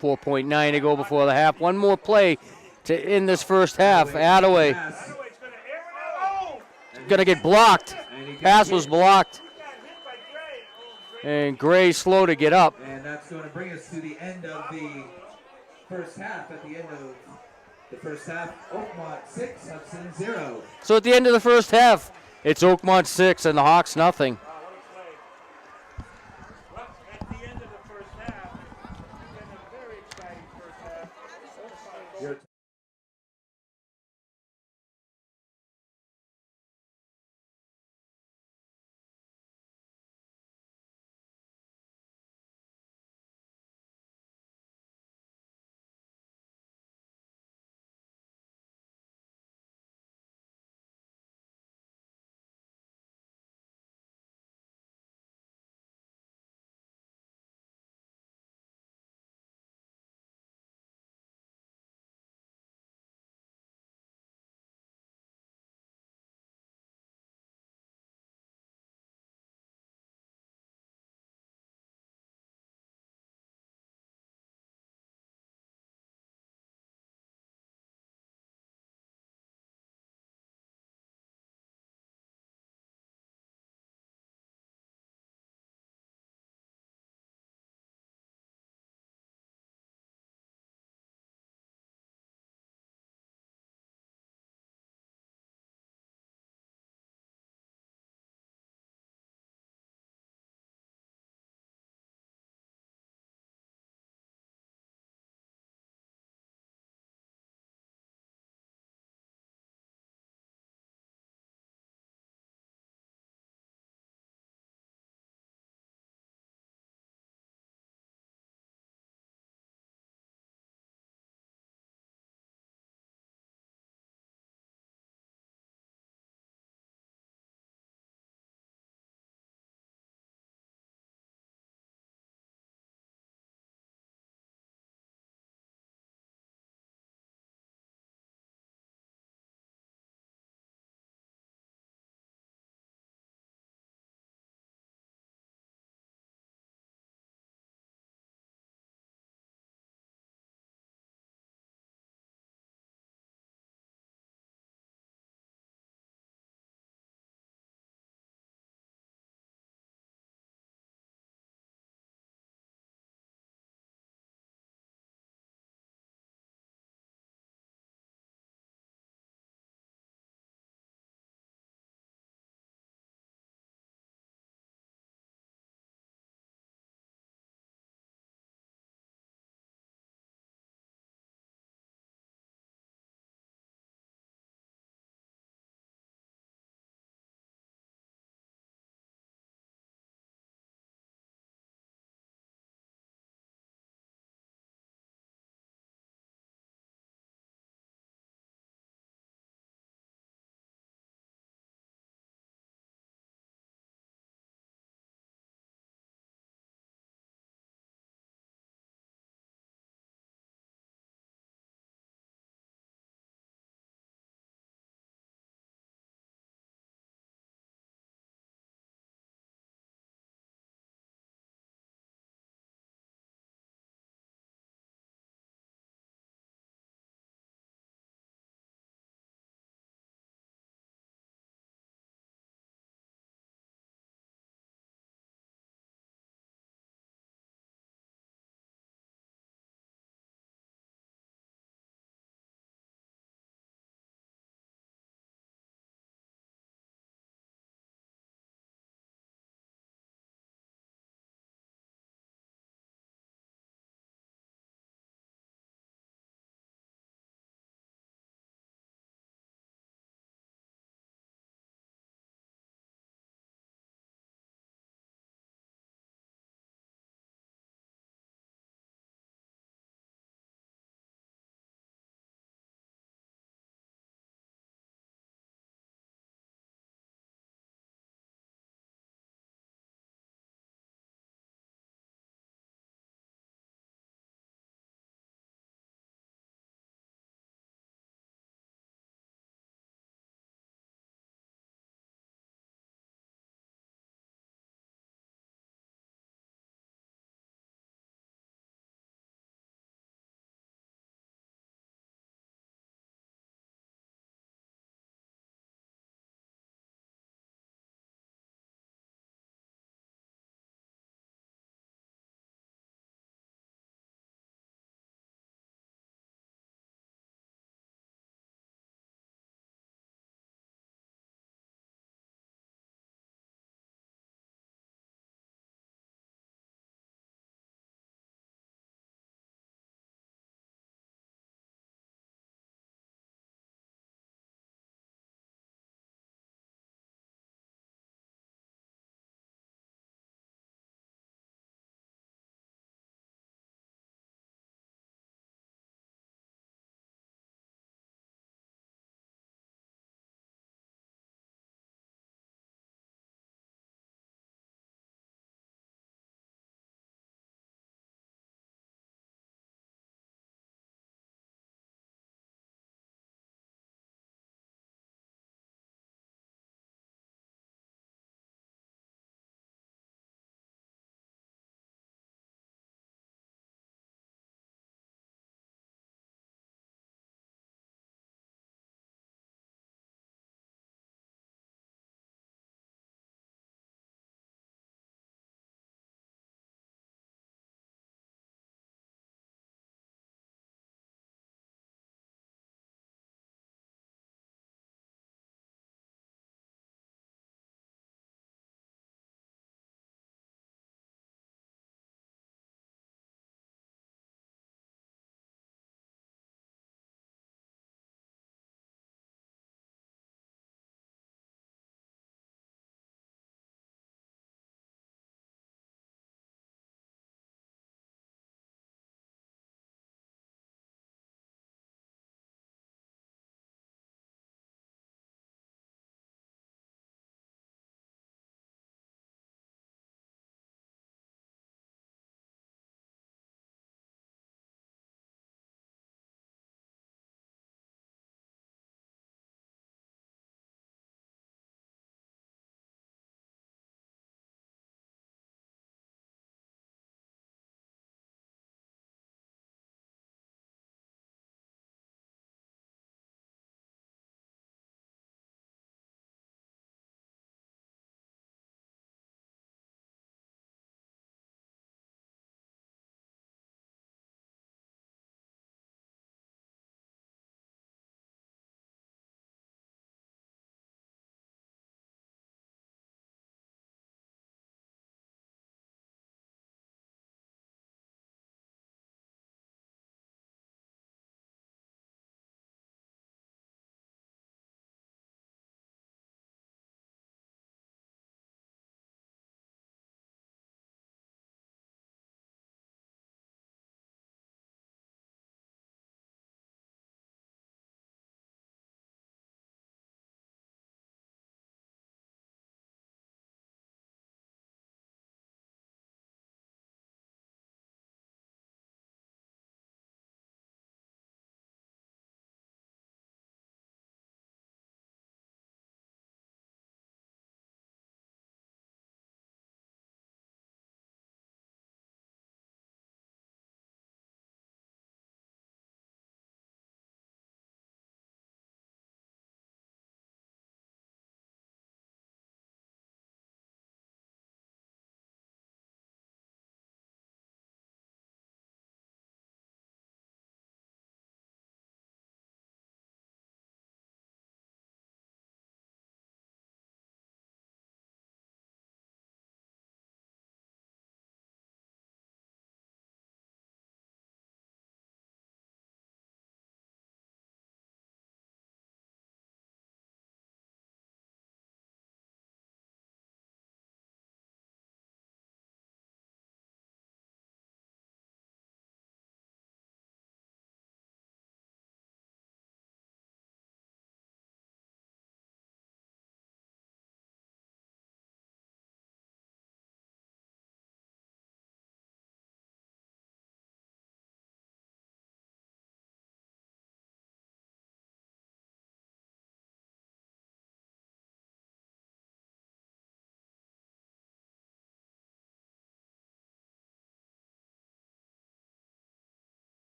.9 to go before the half. One more play to end this first half. Attaway going to get blocked. Pass was blocked. And Gray slow to get up. And that's going to bring us to the end of the first half. At the end of the first half, Oakmont 6, Hudson 0. So at the end of the first half, it's Oakmont 6 and the Hawks nothing.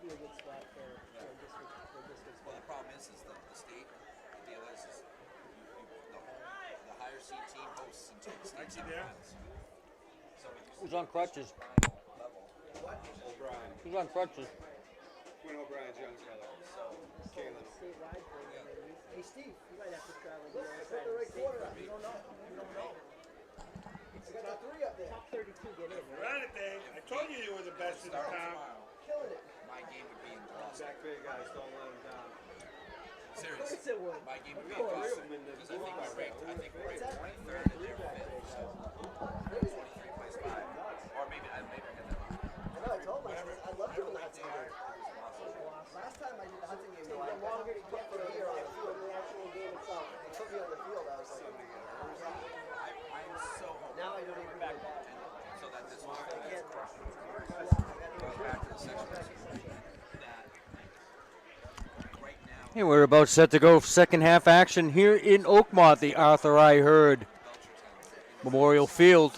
be a good spot for districts. Well, the problem is that the state, the deal is the higher seed team hosts until the state semifinals. Who's on crutches? O'Brien. Who's on crutches? Quinn O'Brien's young brother. Caleb. Statewide thing, maybe. Hey, Steve, you might have to travel the other side of the state. You don't know. You don't know. It's the top 3 up there. Top 32 get in. You're on it, Dave. I told you you were the best in the town. Killing it. My game would be in Boston. Back big guys, don't let him down. Seriously. Of course it would. My game would be Of in course. Boston. Because I think we're ranked 23rd and they're 5th. So 23 plays 5. Or maybe I got that wrong. I know, I told myself, I love doing the Hudson game. Last time I did the Hudson game, it was longer to get for the year on the field than the actual game itself. They put me on the field, I was like, I'm so hoping. now I don't even back that. So that this was I can't. back to the section that right now Hey, we're about set to go for second half action here in Oakmont, the Arthur I. Hurd Memorial Field.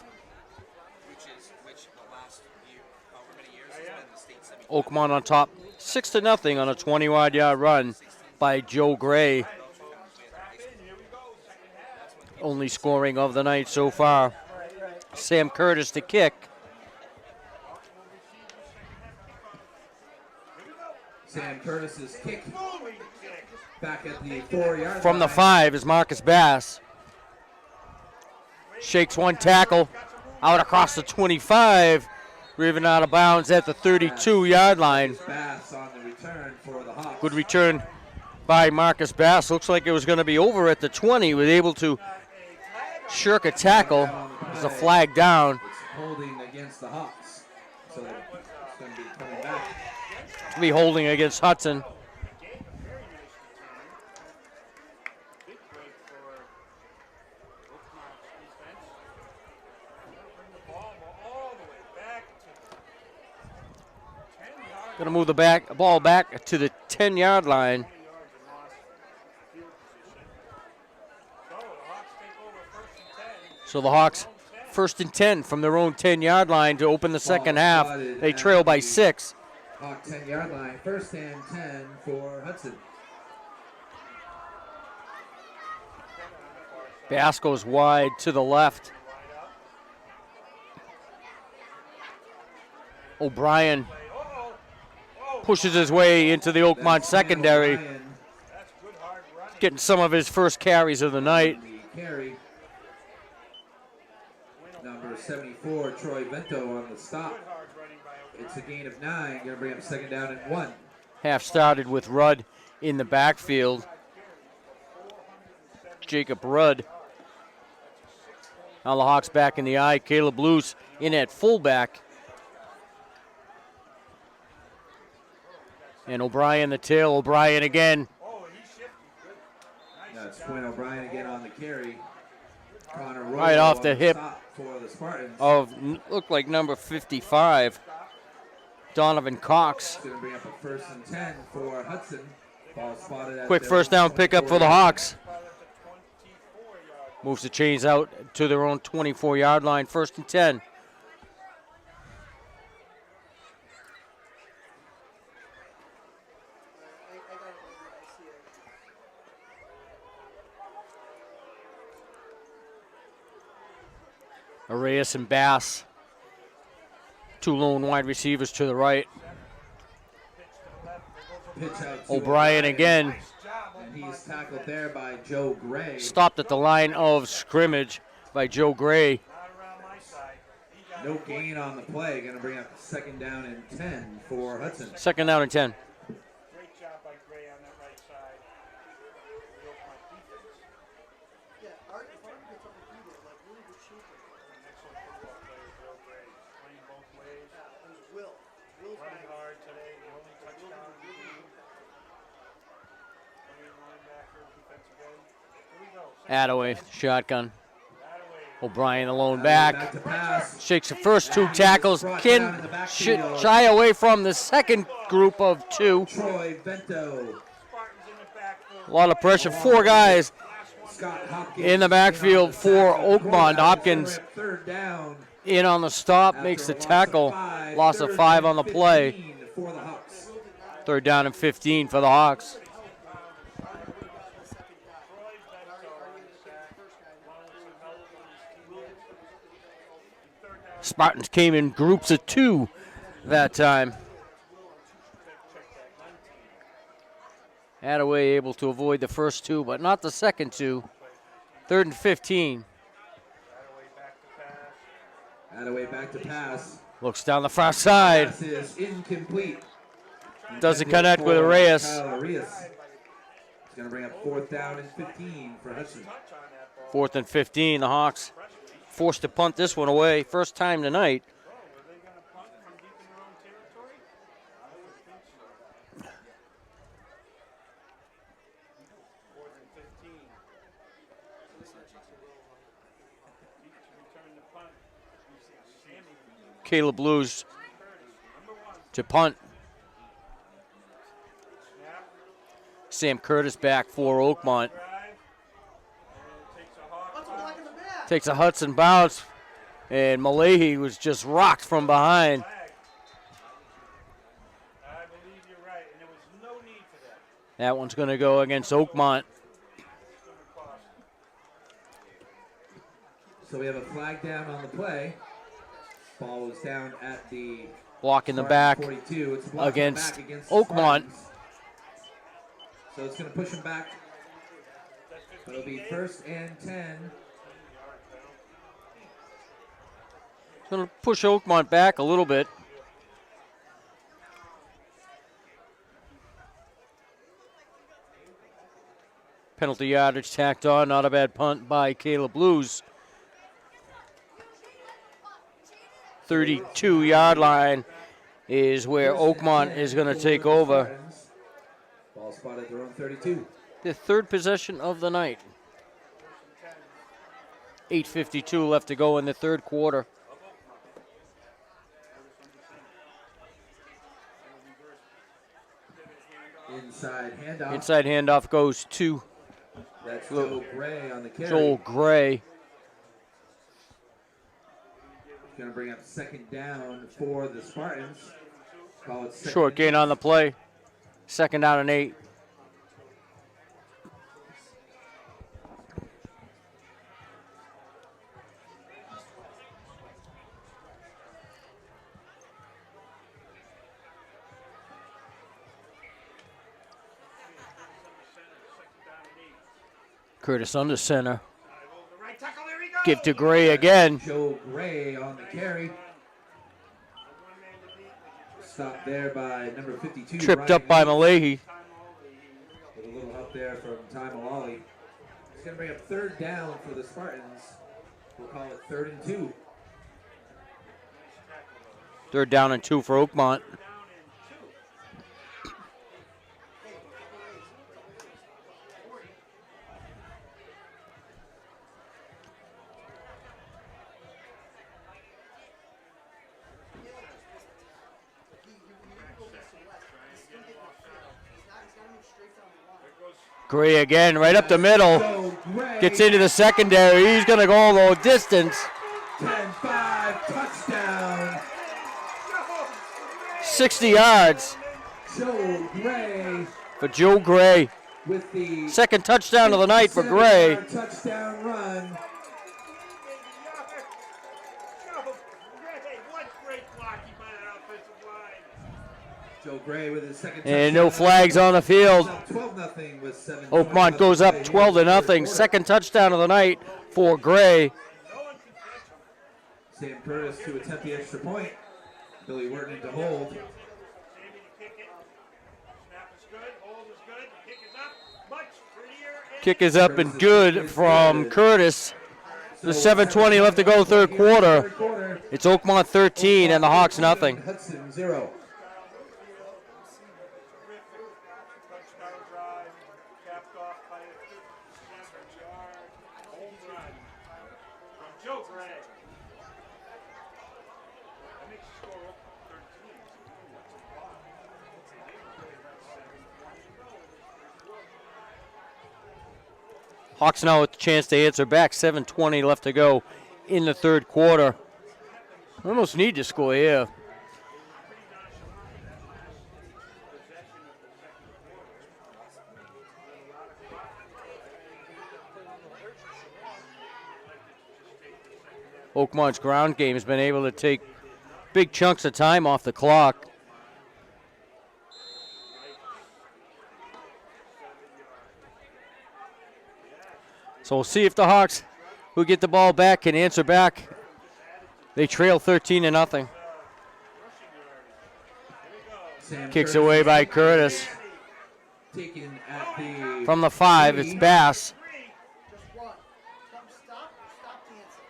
which the last year, however many years has been the state semifinal. Oakmont on top 6-0 on a 20-yard run by Joe Gray. Only scoring of the night so far. Sam Curtis to kick. Sam Curtis's kick back at the 4-yard From the line. 5 is Marcus Bass. Shakes one tackle out across the 25. Driven out of bounds at the 32-yard line. Bass on the return for the Hawks. Good return by Marcus Bass. Looks like it was going to be over at the 20. Was able to shirk a tackle. There's a flag down. It's holding against the Hawks. So it's going to be coming back. Be holding against Hudson. Big break for Oakmont's defense. The ball all the way back to 10 yards. Going to move the ball back to the 10-yard line. 20 yards and lost field position. So the Hawks take over first and 10. So the Hawks first and 10 from their own 10-yard line to open the second half. They trail by 6. Hawk 10-yard line. First and 10 for Hudson. Bass goes wide to the left. O'Brien pushes his way into the Oakmont secondary, O'Brien That's good hard running. getting some of his first carries of the night. the carry. Number 74, Troy Vento on the stop. Good hard running by O'Brien. It's a gain of 9. Going to bring up second down and 1. Half started with Rudd in the backfield. Jacob Rudd. Now the Hawks back in the eye. Caleb Luce in at fullback. And O'Brien the tail. O'Brien again. Oh, he shifted. Good. Nice. That's Quinn O'Brien again on the carry. Connor Rowe Right off on the hip stop for the Spartans. Of looked like number 55, Donovan Cox. It's going to bring up a first and 10 for Hudson. Ball spotted at Quick their first down pickup for the 24-yard Hawks. Ball at the 24-yard. Moves the chains out to their own 24-yard line. First and 10. Arias and Bass. 2 lone wide receivers to the right. pitch out to O'Brien again. And he's tackled there by Joe Gray. Stopped at the line of scrimmage by Joe Gray. Not around my side. He got No gain on the play. Going to bring up second down and 10 for Hudson. Second down and 10. great job by Gray on that right side. The Oakmont defense. Yeah, Art, if Art gets on the field, like really good shape. An excellent football player, Joe Gray. Playing both ways. It was Will. Will's Running back. hard today. The only touchdown of the game. Playing linebacker, defensive end. Here we go. Attaway, shotgun. Attaway. O'Brien alone Back back. to pass. Shakes the first 2 tackles. Can shy away from the second group of 2. Troy Vento. Spartans in the backfield. A lot of pressure. 4 guys Scott Hopkins in the backfield for Oakmont. Hopkins Third down. in on the stop, makes the tackle. Loss of 5 on the play. For the Hawks. Third down and 15 for the Hawks. Spartans came in groups of 2 that time. Attaway able to avoid the first 2, but not the second 2. Third and 15. Attaway back to pass. Looks down the far side. Pass is incomplete. Doesn't connect with Reyes. Kyle Reyes. It's going to bring up 4th down and 15 for Hudson. 4th and 15. The Hawks forced to punt this one away. First time tonight. Caleb Blues to punt. Sam Curtis back for Oakmont. Takes a Hudson bounce, and Malahi was just rocked from behind. That one's going to go against Oakmont. So we have a flag down on the play. Ball was down at the block in the back 42. It's against against Oakmont. So it's going to push him back. But it'll be 1st and 10. It's going to push Oakmont back a little bit. Penalty yardage tacked on. Not a bad punt by Caleb Blues. 32-yard line is where Oakmont is going to take over. Ball spotted their own 32. The third possession of the night. 8:52 left to go in the third quarter. Inside handoff goes to that's Joe Gray on the carry. Joel Gray. Going to bring up 2nd down for the Spartans. Call it Short gain on the play. 2nd down and 8. Curtis under center. Give to Gray again. Joe Gray on the carry. Stopped there by number 52. Tripped up by Malahi. With a little help there from Ty Malali. It's going to bring up 3rd down for the Spartans. We'll call it 3rd and 2. 3rd down and 2 for Oakmont. Gray again, right up the middle. Gets into the secondary. He's going to go a little distance. 10-5, touchdown. 60 yards Joe Gray for Joe Gray. with the 2nd touchdown of the night for Gray. 57-yard touchdown run. What great blocking by that offensive line. Joe Gray with his 2nd And no flags on the field. 12-0 with 7. Oakmont goes up 12-0. 2nd touchdown of the night for Gray. Sam Curtis to attempt the extra point. Billy Wharton to hold. Kick is up and good from Curtis. There's 7:20 left to go, third quarter. It's Oakmont 13 and the Hawks nothing. Hudson 0. Hawks now with the chance to answer back. 7:20 left to go in the third quarter. Almost need to score here. Oakmont's ground game has been able to take big chunks of time off the clock. So we'll see if the Hawks, who get the ball back, can answer back. They trail 13-0. Kicks away by Curtis. Taken at the From the 5, it's Bass.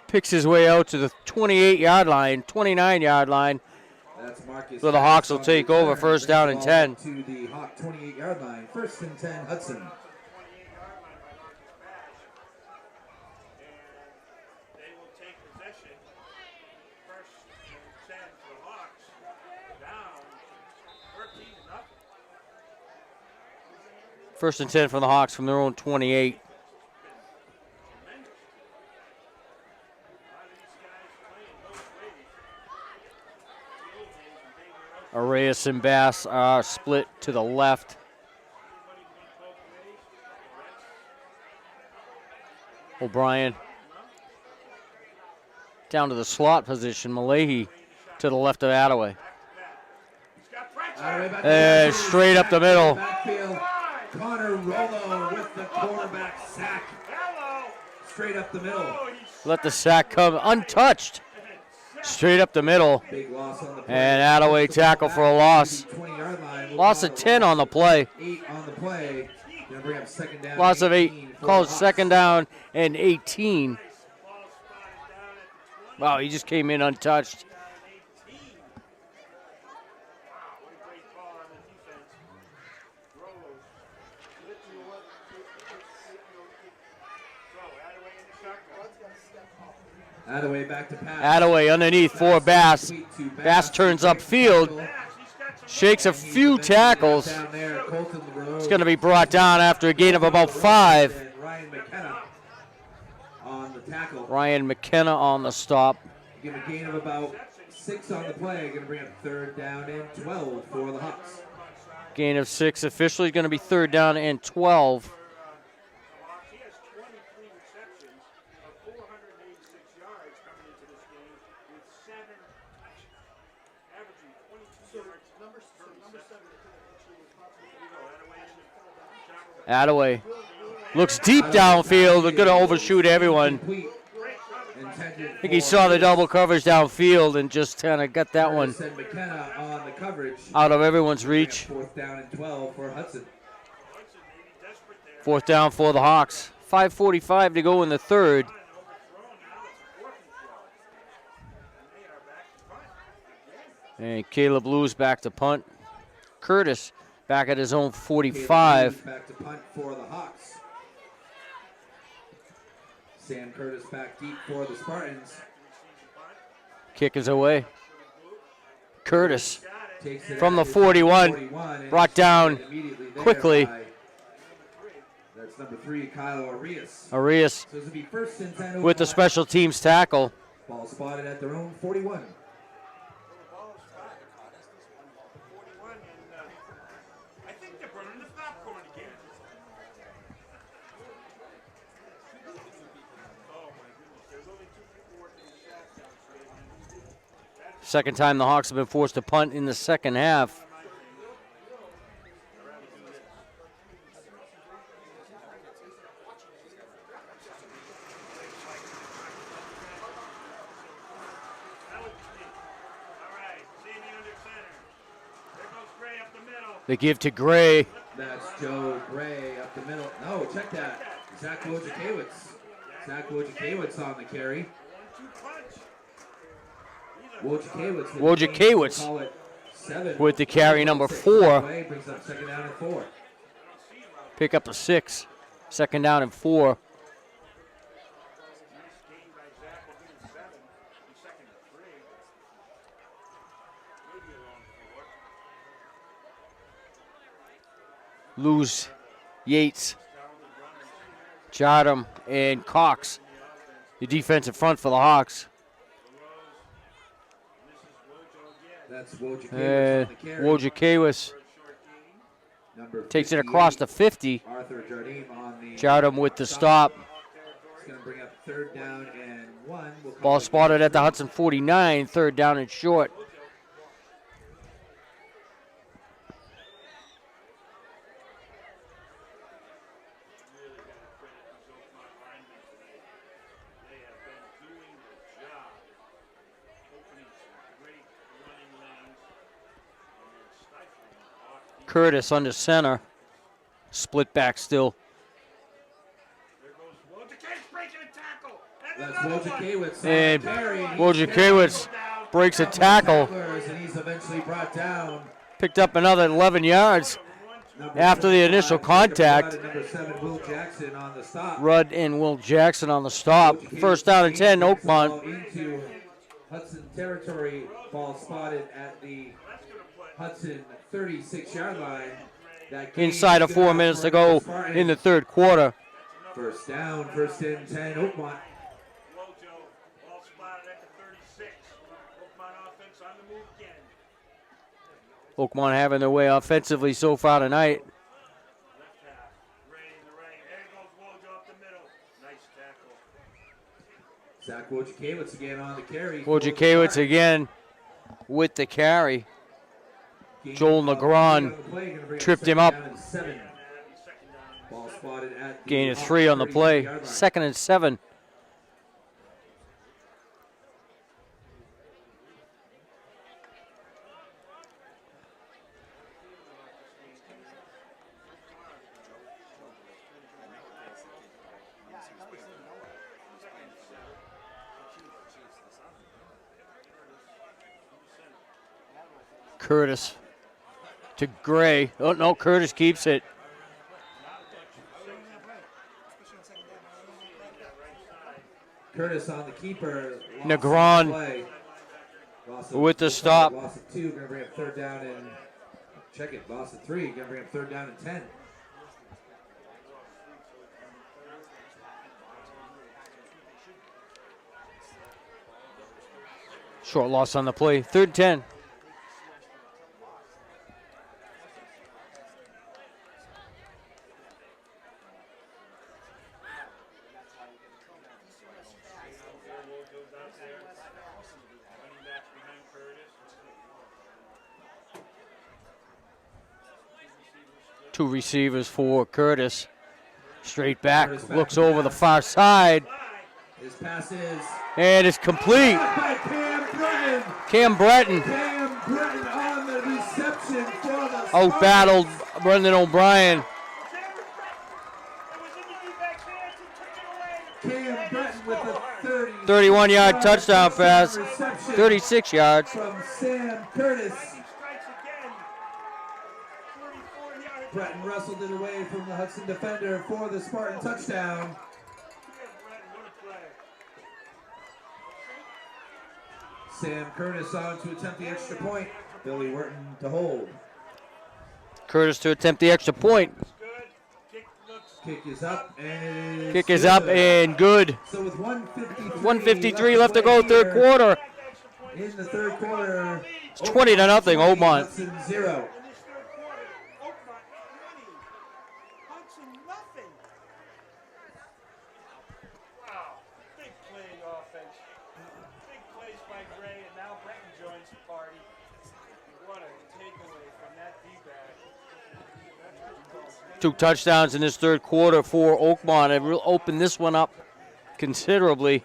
Picks his way out to the 28-yard line, 29-yard line. That's Marcus. So the Hawks will on take return, over, first down and brings 10. the ball To the Hawk 28-yard line, 1st and 10, Hudson. And they will take possession. 1st and 10 for the Hawks. Down 13-0. 1st and 10 from the Hawks from their own 28. Arias and Bass are split to the left. O'Brien down to the slot position. Malahi to the left of Attaway. Straight up the middle. Backfield, Connor Rollo with the quarterback sack. Straight up the middle. Let the sack come untouched. Straight up the middle. Big loss on the play. And Attaway tackle for a loss. 20-yard line. Loss of 10 on the play. 8 on the play. Gonna bring up 2nd down. Loss of 8. 18 for Calls the 2nd down and 18. Wow, he just came in untouched. Attaway back to pass. Attaway underneath for Bass. Bass turns upfield, shakes a few tackles. Down there, Colton LaRose. It's going to be brought down after a gain of about 5. And Ryan McKenna on the tackle. Ryan McKenna on the stop. Give a gain of about 6 on the play. Going to bring up 3rd down and 12 for the Hawks. Gain of 6. Officially going to be 3rd down and 12. He has 23 receptions of 486 yards coming into this game with 7 touches, averaging 22 yards. Number 7. Attaway looks deep downfield. They're going to overshoot everyone. Complete. I think he saw the double coverage downfield and just kind of got that one Send McKenna on the coverage. out of everyone's reach. 4th down and 12 for Hudson. 4th down for the Hawks. 5:45 to go in the 3rd. And Caleb Lewis back to punt. Curtis back at his own 45. Back to punt for the Hawks. Sam Curtis back deep for the Spartans. Kick is away. Curtis Takes it from the at his 41. 41 Brought and down immediately there quickly. by- That's number 3, Kyle Arias. Arias So this will be 1st and 10 with the Oakmont. special teams tackle. Ball spotted at their own 41. I think they're burning the popcorn again. Oh my goodness, there's only 2 people working the shack downstairs. Second time the Hawks have been forced to punt in the second half. They give to Gray. That's Joe Gray up the middle. No, check that. Zach Wojciechowicz. Zach Wojciechowicz on the carry. Wojciechowicz Call it 7. with the carry number 4. Brings up 2nd down and 4. Pick up a 6. 2nd down and 4. Lose Yates, Jardim, and Cox. The defensive front for the Hawks. That's Wojciechowicz on the carry. Wojciechowicz Number takes it 58, across the 50. Arthur Jardim on the Jardim with the stop. It's going to bring up 3rd down and 1. We'll Ball spotted at the Hudson 49, third down and short. Curtis under center. Split back still. That's Wojciechowicz. And Wojciechowicz breaks a tackle. And he's eventually brought down. Picked up another 11 yards after the initial contact. Number 7, Will Jackson on the stop. Rudd and Will Jackson on the stop. First down and 10, Oakmont. Into Hudson territory. Ball spotted at the Hudson 36-yard line. Inside of 4 minutes to go in the third quarter. First down, first and 10, Oakmont. Oakmont having their way offensively so far tonight. Zach Wojciechowicz again on the carry. Wojciechowicz again with the carry. Joel Negron tripped him up. Ball spotted at Gain of 3 on the play. 2nd and 7. Curtis to Gray. Oh, no, Curtis keeps it. Curtis on the keeper. Negron with the stop. Loss of 2, going to bring up third down and check it. Loss of 3, going to bring up third down and 10. Short loss on the play. 3rd and 10. Two receivers for Curtis. Straight back, looks over the far side. His pass is. And it's complete. By Cam Breton Cam Breton on the reception for the out-battled Brendan O'Brien. Cam Breton with a 31-yard touchdown pass. 36 yards. From Sam Curtis. Breton wrestled it away from the Hudson defender for the Spartan touchdown. Sam Curtis on to attempt the extra point. Billy Wharton to hold. Curtis to attempt the extra point. Kick is up and Kick is up and good. So with 153 left to go, third quarter. In the third quarter, It's 20 to nothing, Oakmont. Hudson 0. Two touchdowns in this third quarter for Oakmont. It will open this one up considerably.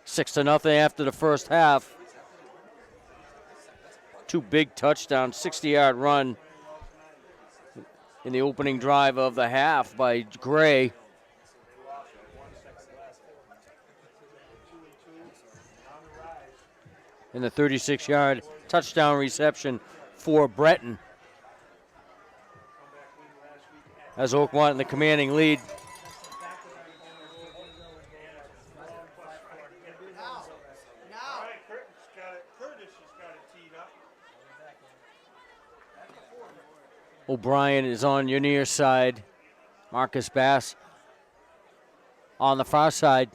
6-0 after the first half. Two big touchdowns, 60-yard run in the opening drive of the half by Gray. And the 36-yard touchdown reception for Breton. As Oakmont in the commanding lead. O'Brien is on your near side. Marcus Bass on the far side.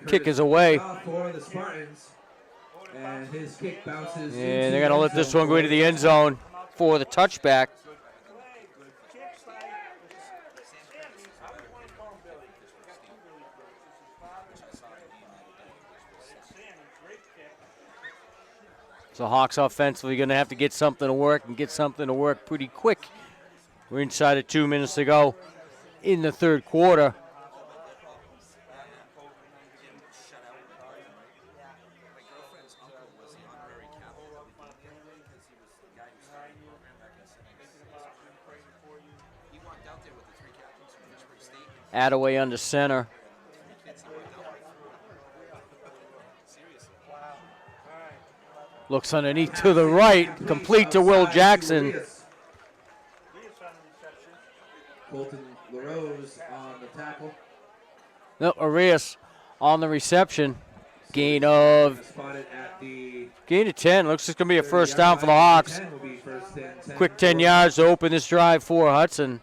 Kick is away. For the Spartans. And his kick bounces. And they're going to let this one go into the end zone for the touchback. So Hawks offensively going to have to get something to work and get something to work pretty quick. We're inside of 2 minutes to go in the third quarter. My girlfriend's uncle was the honorary captain of the DPN because he was the guy who started the program back in the 70s. He walked out there with the 3 captains from Pittsburgh State. Attaway under center. Kids he walked out with. Seriously. Looks underneath to the right. Complete to Will Jackson. Colton LaRose on the tackle. No, Arias on the reception. Gain of Spotted at the 10. Looks like it's going to be a first down for the Hawks. 10 will be first and 10 Quick 10 yards to open this drive for Hudson.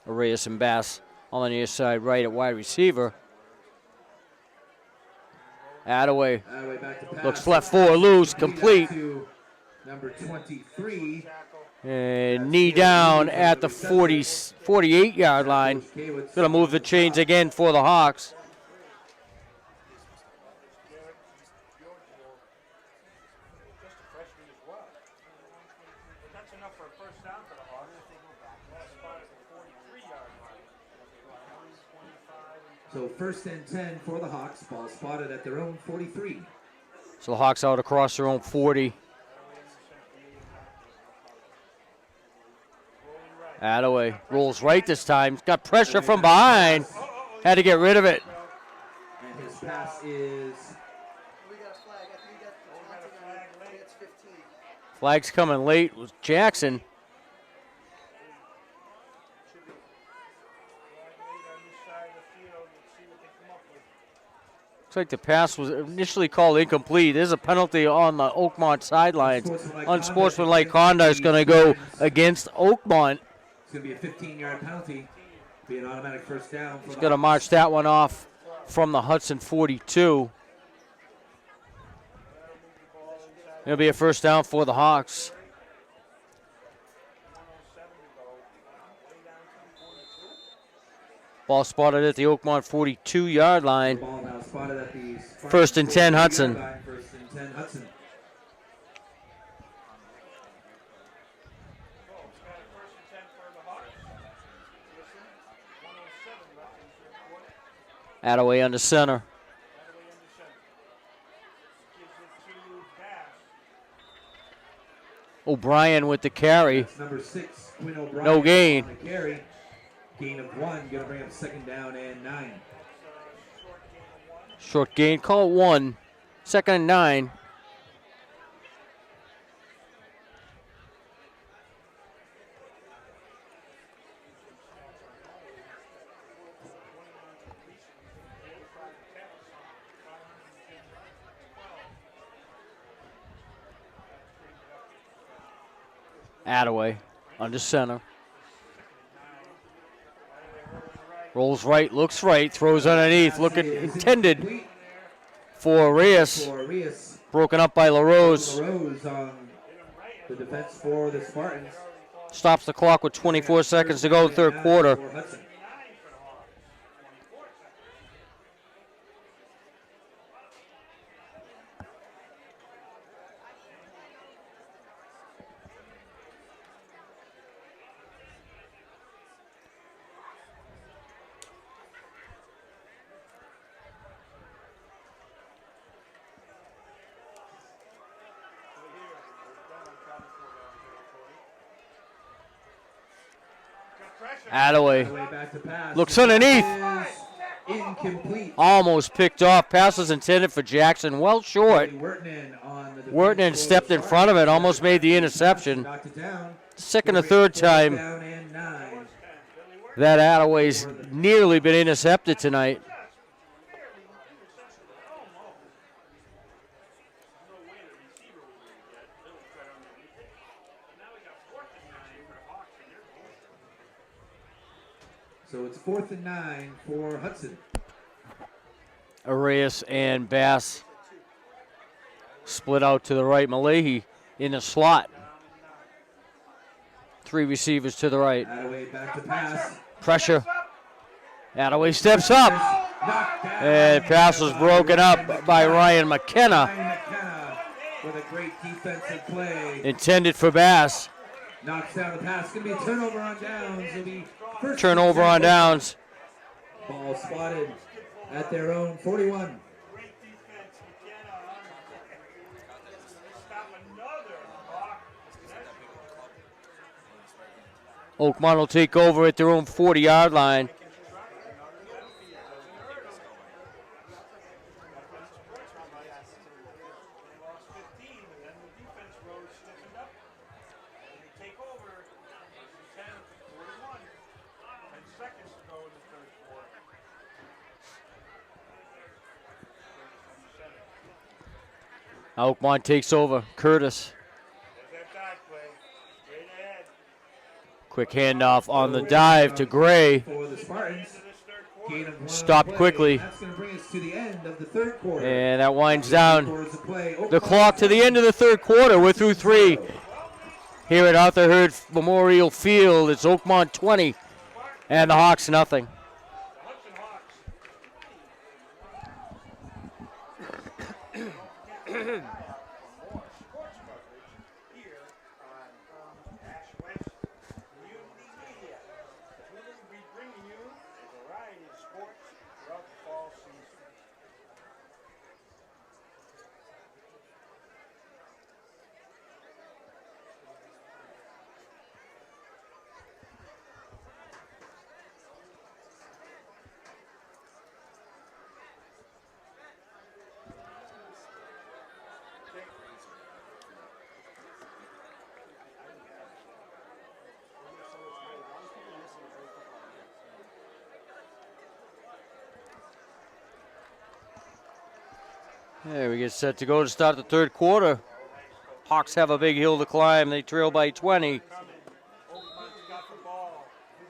Arias and Bass on the near side right at wide receiver. Attaway Attaway back to pass. looks left 4 loose, complete. To number 23. And knee down at the 48-yard line. Going to move the chains again for the Hawks. That's enough for a first down for the Hawks. Spot at the 43-yard line. So first and 10 for the Hawks. Ball spotted at their own 43. So the Hawks out across their own 40. Attaway rolls right this time. Got pressure from behind. Had to get rid of it. And his pass is We got a flag. I think that's taunting on it. I think it's 15. Flag's coming late was Jackson. Looks like the pass was initially called incomplete. There's a penalty on the Oakmont sidelines. Unsportsmanlike conduct is going to go against Oakmont. it's going to be a 15-yard penalty. Be an automatic first down. He's going to march that one off from the Hudson 42. It'll be a first down for the Hawks. Ball spotted at the Oakmont 42-yard line. Ball now spotted at the First and 10, Hudson. First and 10, Hudson. Attaway under center. O'Brien with the carry. That's number 6, Quinn O'Brien. No gain. On the carry. Gain of 1. Going to bring up second down and 9. Short gain. Call it 1. Second and 9. Attaway under center. Rolls right, looks right, throws underneath, looking intended for Arias. For Arias. Broken up by LaRose. LaRose on the defense for the Spartans. Stops the clock with 24 seconds to go, third quarter. For Hudson. Attaway Attaway back to pass. looks underneath. Is incomplete. Almost picked off. Pass was intended for Jackson. Well short. Wertinen stepped in front of it. Almost made the interception. Knocked it down. Second or third time Down and 9. that Attaway's nearly been intercepted tonight. So it's 4th and 9 for Hudson. Arias and Bass split out to the right. Malahi in the slot. Three receivers to the right. Attaway back to pass. Pressure. Attaway steps up. Knocked down. And pass was broken up by Ryan McKenna. Ryan McKenna with a great defensive play. Intended for Bass. Knocks down the pass. Going to be a turnover on downs. It'll be first Turnover on downs. Ball spotted at their own 41. Great defense, McKenna. Stop another block. Oakmont will take over at their own 40-yard line. They lost 15, and then the defense rose, stiffened up. And they take over. 10 41. 10 seconds to go in the third quarter. Oakmont takes over. Curtis. There's that dive play. Straight ahead. Quick handoff on the dive to Gray. For the Spartans. Into this third quarter. Gain of one Stopped on the play. quickly. That's going to bring us to the end of the third quarter. And that winds down Towards the play. the clock to the end of the third quarter. We're through 3. Here at Arthur Hurd Memorial Field, it's Oakmont 20 and the Hawks nothing. Hudson Hawks. Sports coverage here on Ash West Community Media. We will be bringing you a variety of sports throughout the fall season. There we get set to go to start the third quarter. Hawks have a big hill to climb. They trail by 20. Oakmont's got the ball.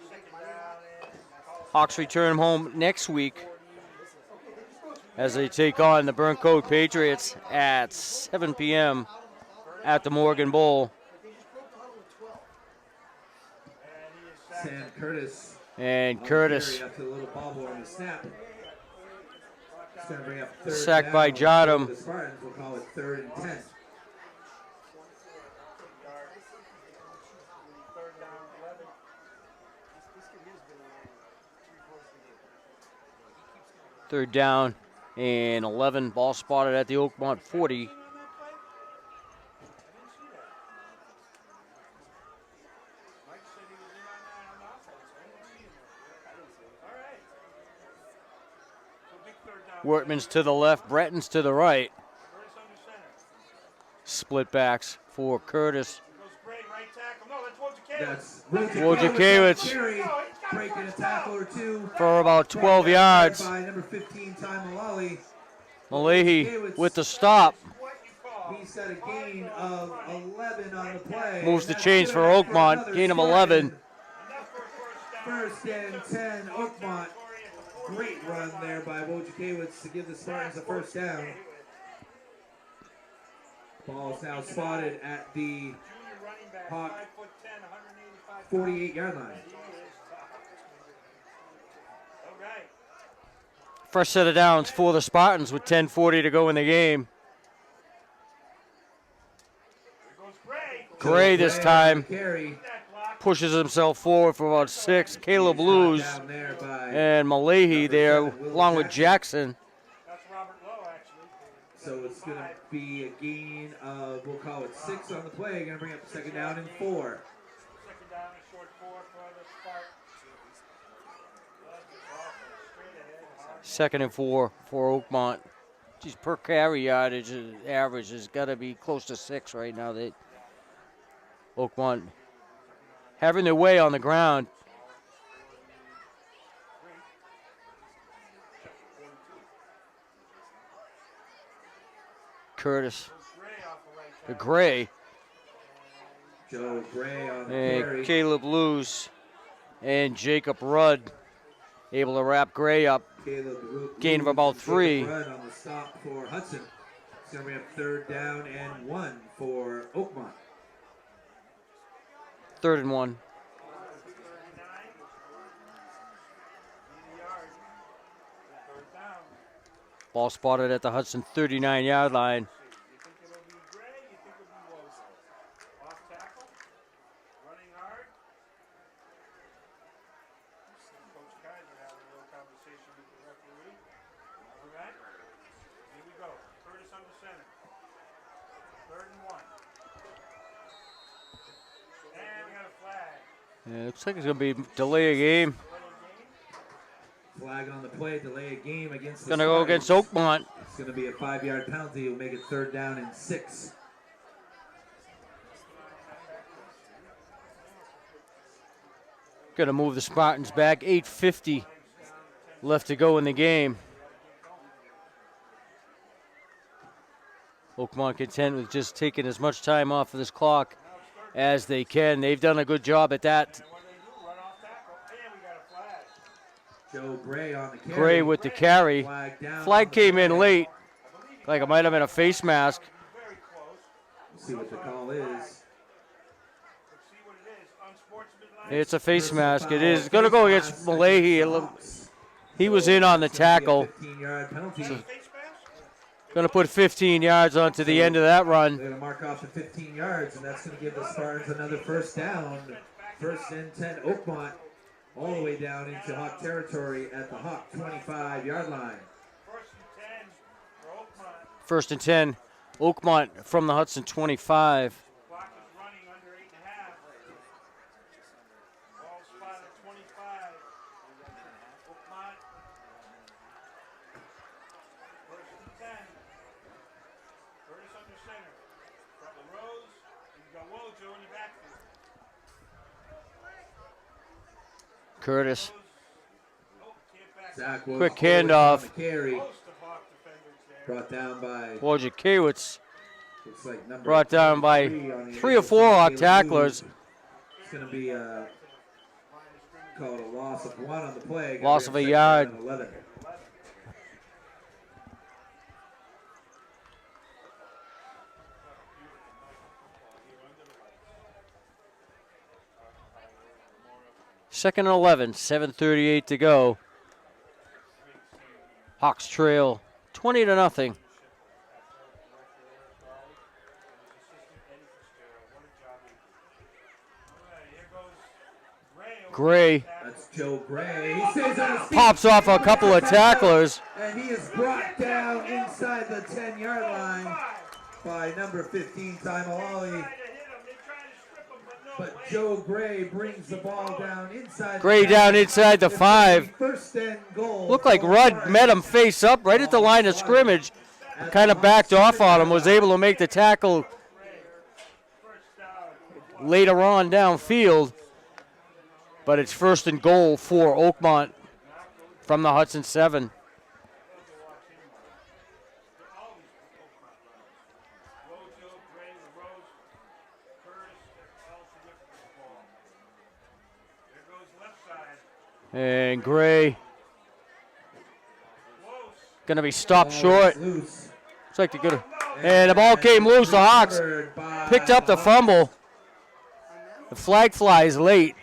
Second down and Hawks return home next week as they take on the Burnt Coat Patriots at 7 p.m. at the Morgan Bowl. Sam Curtis. And Curtis After the little bobble on the snap. It's going to bring up third sacked by down. Jotham. The Spartans will call it 3rd and 10. third down 11. Third down and 11. Ball spotted at the Oakmont 40. Mike said he was in on offense. I didn't see him. All right. So big third down. Wortman's to the left, Bretton's to the right. Curtis under center. Split backs for Curtis. Goes Gray, right tackle. No, that's That's Wojciechowicz. Carry, breaking a tackle or two. For about 12 yards. By number 15, Ty Mullally. Malahi with the stop. what you call. He's got a gain of 11 on the play. Moves the That's chains good for enough Oakmont. another Gain of Spartan. 11. Enough for a first down. 1st and 10, Oakmont. Great run there by Wojciechowicz to give the Spartans a first down. Ball's now spotted at the Junior running back, Hawk 5'10", 185 48-yard line. He is tough. All right. First set of downs for the Spartans with 10:40 to go in the game. Here goes Gray. Gray this time Carry. That block. pushes himself forward for about 6. Caleb Lewis Down there by, and Malahi there along with Jackson. That's Robert Lowe, actually. so it's going to be a gain of, we'll call it 6 on the play. Going to bring up 2nd down and 4. Second down and short 4 for the Spartans. Second and 4 for Oakmont. Geez, per carry yardage average has got to be close to 6 right now. They Oakmont having their way on the ground. Curtis, Gray off the right the tackle. Gray, Joe Gray on the and carry. Caleb Lewis and Jacob Rudd able to wrap Gray up. Caleb Gain of Lewis about and 3. Jacob Rudd on the stop for Hudson. It's going to bring up 3rd down and 1 for Oakmont. 3rd and 1. Ball spotted at the Hudson 39-yard line. You think it'll be Gray? You think it'll be Wozo? Off tackle? Running hard? Coach Kaiser having a little conversation with the referee. All right? Here we go. Curtis under center. 3rd and 1. And we got a flag. Yeah, looks like it's going to be delay a game. Flag on the play, delay a game against the Going to go against Oakmont. It's going to be a 5-yard penalty. It will make it 3rd down and 6. Going to move the Spartans back. 8:50 left to go in the game. Oakmont content with just taking as much time off of this clock as they can. They've done a good job at that. What do they do? Run off tackle. And we got a flag. Joe Gray on the carry. Gray with the carry. Flag down. Flag came in late, like it might have been a face mask. Very close. We'll see what the call is. Let's see what it is. Unsportsmanlike. It's a face mask. It is going to go against Malahi. He was in on the tackle. 15-yard penalty. Face mask? Going to put 15 yards onto the end of that run. They're going to mark off the 15 yards, and that's going to give the Spartans another 1st down. 1st and 10, Oakmont, all the way down into Hawk territory at the Hawk 25-yard line. 1st and 10 for Oakmont. 1st and 10, Oakmont from the Hudson 25. Clock is running under 8.5. Ball spot at 25. Oakmont. 1st and 10. Curtis under center. Front the rows. And you got Wojo in the backfield. Curtis. Nope, can't back. Zach Wilson Quick on handoff. the carry. Most of Hawk defenders there. Brought down by, Wojciechowicz looks like number brought down by 3 on the 3 or 4 Hawk Caleb tacklers. Lewis. It's going to be called a loss of 1 on the play. Loss of a Second yard. and 11. Second and 11, 7:38 to go. Hawks trail 20-0. Gray That's Joe Gray. He stays on his feet. pops off a couple of tacklers. And he is brought down inside the 10-yard line by number 15, Taimalali. But Joe Gray brings the ball down inside. Gray down inside the 5. 1st and goal. Looked like Rudd met him face up right at the line of scrimmage. Kind of backed off on him, was able to make the tackle later on downfield. But it's 1st and goal for Oakmont from the Hudson 7. And Gray gonna be stopped short. Loose. Looks like they're gonna, and the ball came loose. The Hawks picked up the fumble. The flag flies late.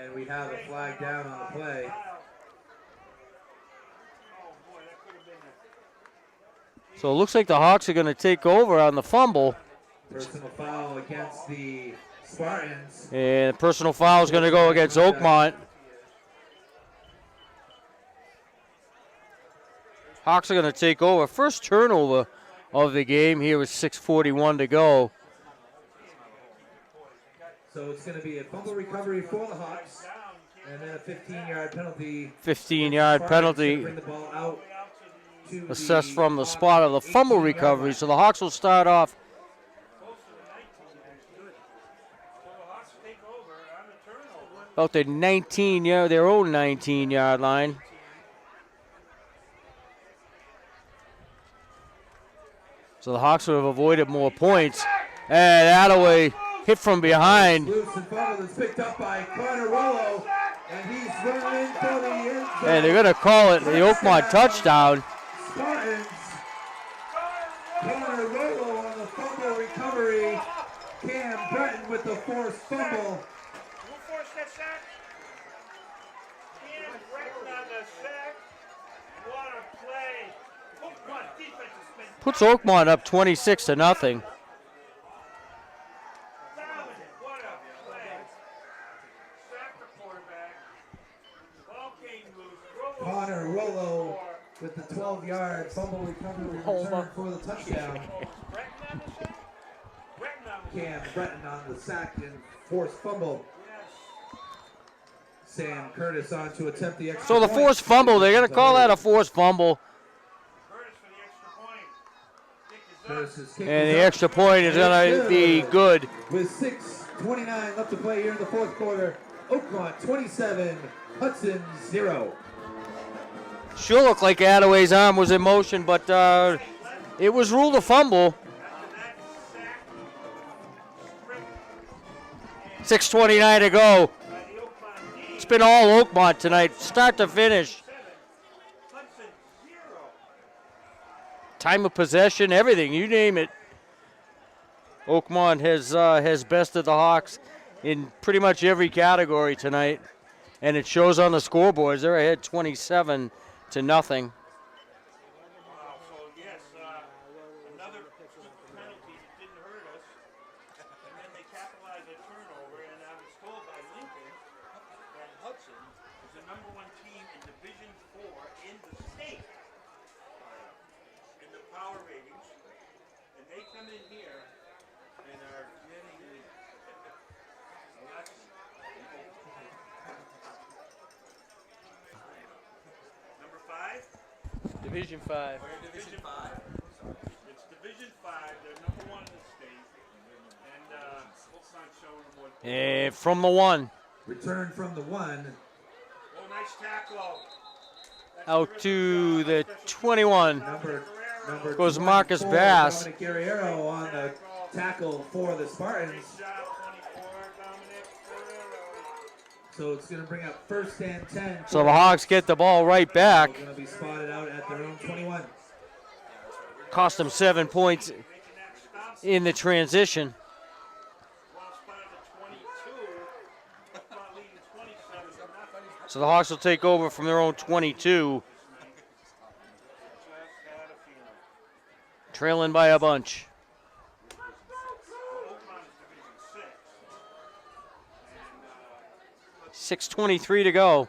And we have a flag down on the play. So it looks like the Hawks are gonna take over on the fumble. Personal foul against the Spartans. And the personal foul is gonna go against Oakmont. Hawks are going to take over. First turnover of the game here with 6:41 to go. So it's going to be a fumble recovery for the Hawks, and then a 15-yard penalty. 15-yard penalty Bring the ball out to assessed from the spot of the fumble 18-yard recovery. line. So the Hawks will start off about their 19-yard, their own 19-yard line. So the Hawks would have avoided more points. And Attaway hit from behind. Loose and fumble is picked up by Connor Rollo, and he's running for the end zone. And they're going to call it the Oakmont touchdown. Spartans. Connor Rollo on the fumble recovery. Cam Breton with the forced fumble. Who forced that sack? Cam Breton on the sack. What a play. Oakmont defense has been Puts Oakmont up 26-0. dominant. What a play. Sack the quarterback. Ball came loose. Connor Rollo with the 12-yard fumble recovery return for the touchdown. Breton on the sack? Breton on the Cam Breton on the sack and forced fumble. Yes. Sam Curtis on to attempt the extra So the point. forced fumble, they're going to call that a forced fumble. Curtis for the extra point. Kick is up. Curtis's kick And is the up. extra point is going to be good. With 6:29 left to play here in the fourth quarter, Oakmont 27, Hudson 0. Sure looked like Attaway's arm was in motion, but it was ruled a fumble. 6:29 to go. It's been all Oakmont tonight, start to finish. Time of possession, everything, you name it. Oakmont has bested the Hawks in pretty much every category tonight, and it shows on the scoreboards. They're ahead 27-0. Wow, so yes, another penalty that didn't hurt us, and then they capitalized a turnover, and I was told by Lincoln that Hudson is the #1 team in Division 4 in the state in the power ratings, and they come in here and are getting less. Number 5? Division 5. Division 5. It's Division 5. They're #1 in the state, and Oakmont showing them what. And from the 1 Return from the 1. Oh, nice tackle. That's out terrific to job. the Special 21. Number Goes Marcus 24, Bass. Dominic Guerrero on the tackle for the Spartans. Nice job, 24, Dominic Guerrero. So it's going to bring up 1st and 10. So the Hawks get the ball right back. Going to be spotted out at their own 21. Cost them 7 points Making that stop. in the transition. Well spotted at 22. Oakmont leading 27-0. So the Hawks will take over from their own 22, Just had a feeling. trailing by a bunch. Oakmont is Division 6. And, 6:23 to go. okay,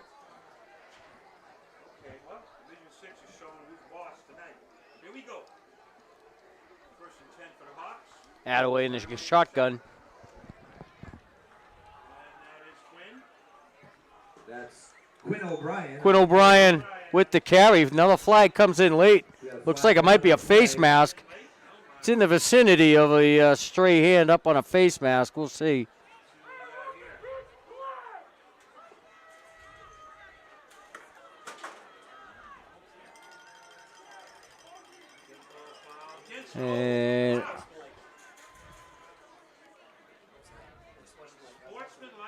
well, Division 6 is showing who's boss tonight. Here we go. 1st and 10 for the Hawks. Attaway in the shotgun. And that is Quinn. That's Quinn O'Brien. Quinn O'Brien with the carry. Another flag comes in late. Looks like it might be a face mask. It's in the vicinity of a stray hand up on a face mask. We'll see. And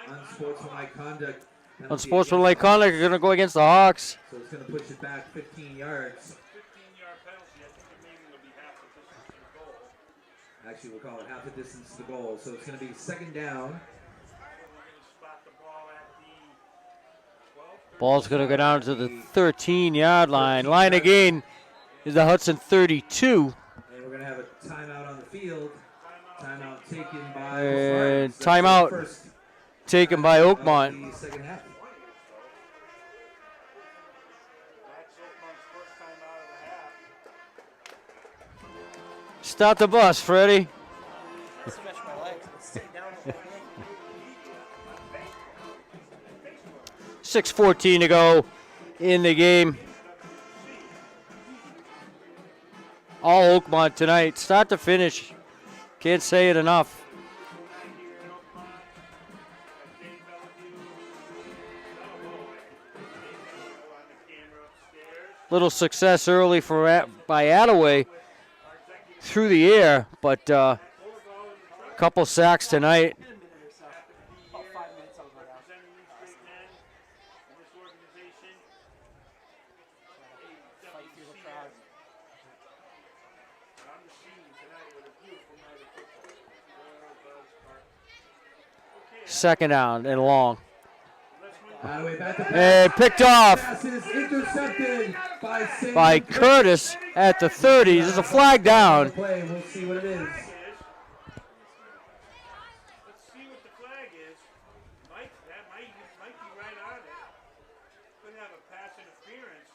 Unsportsmanlike conduct. unsportsmanlike conduct are going to go against the Hawks. So it's going to push it back 15 yards. 15-yard penalty. I think it maybe will be half the distance to the goal. Actually, we'll call it half the distance to the goal. So it's going to be 2nd down. We're going to spot the ball at the 12. Ball's going to go down to the 13-yard line. Line again is the Hudson 32. And we're going to have a timeout on the field. Timeout taken by And Spartans. That's timeout the first taken by of Oakmont. the second half. That's Oakmont's first time out of the half. Start the bus, Freddie. Stretch my legs. Sit down. 6:14 to go in the game. All Oakmont tonight, start to finish. Can't say it enough. Little success early by Attaway through the air, but a couple sacks tonight. About 5 minutes I'll go down. Representing these great men in this organization. Fight through the crowd. On the scene tonight with a beautiful night of football. Girl, Buzz Park. Second down and long. Attaway back to pass. And picked off Pass is intercepted by Sam by Curtis at the 30. There's a flag down. Play. We'll see what it is. Let's see what the flag is. That might be right on it. Could have a pass interference.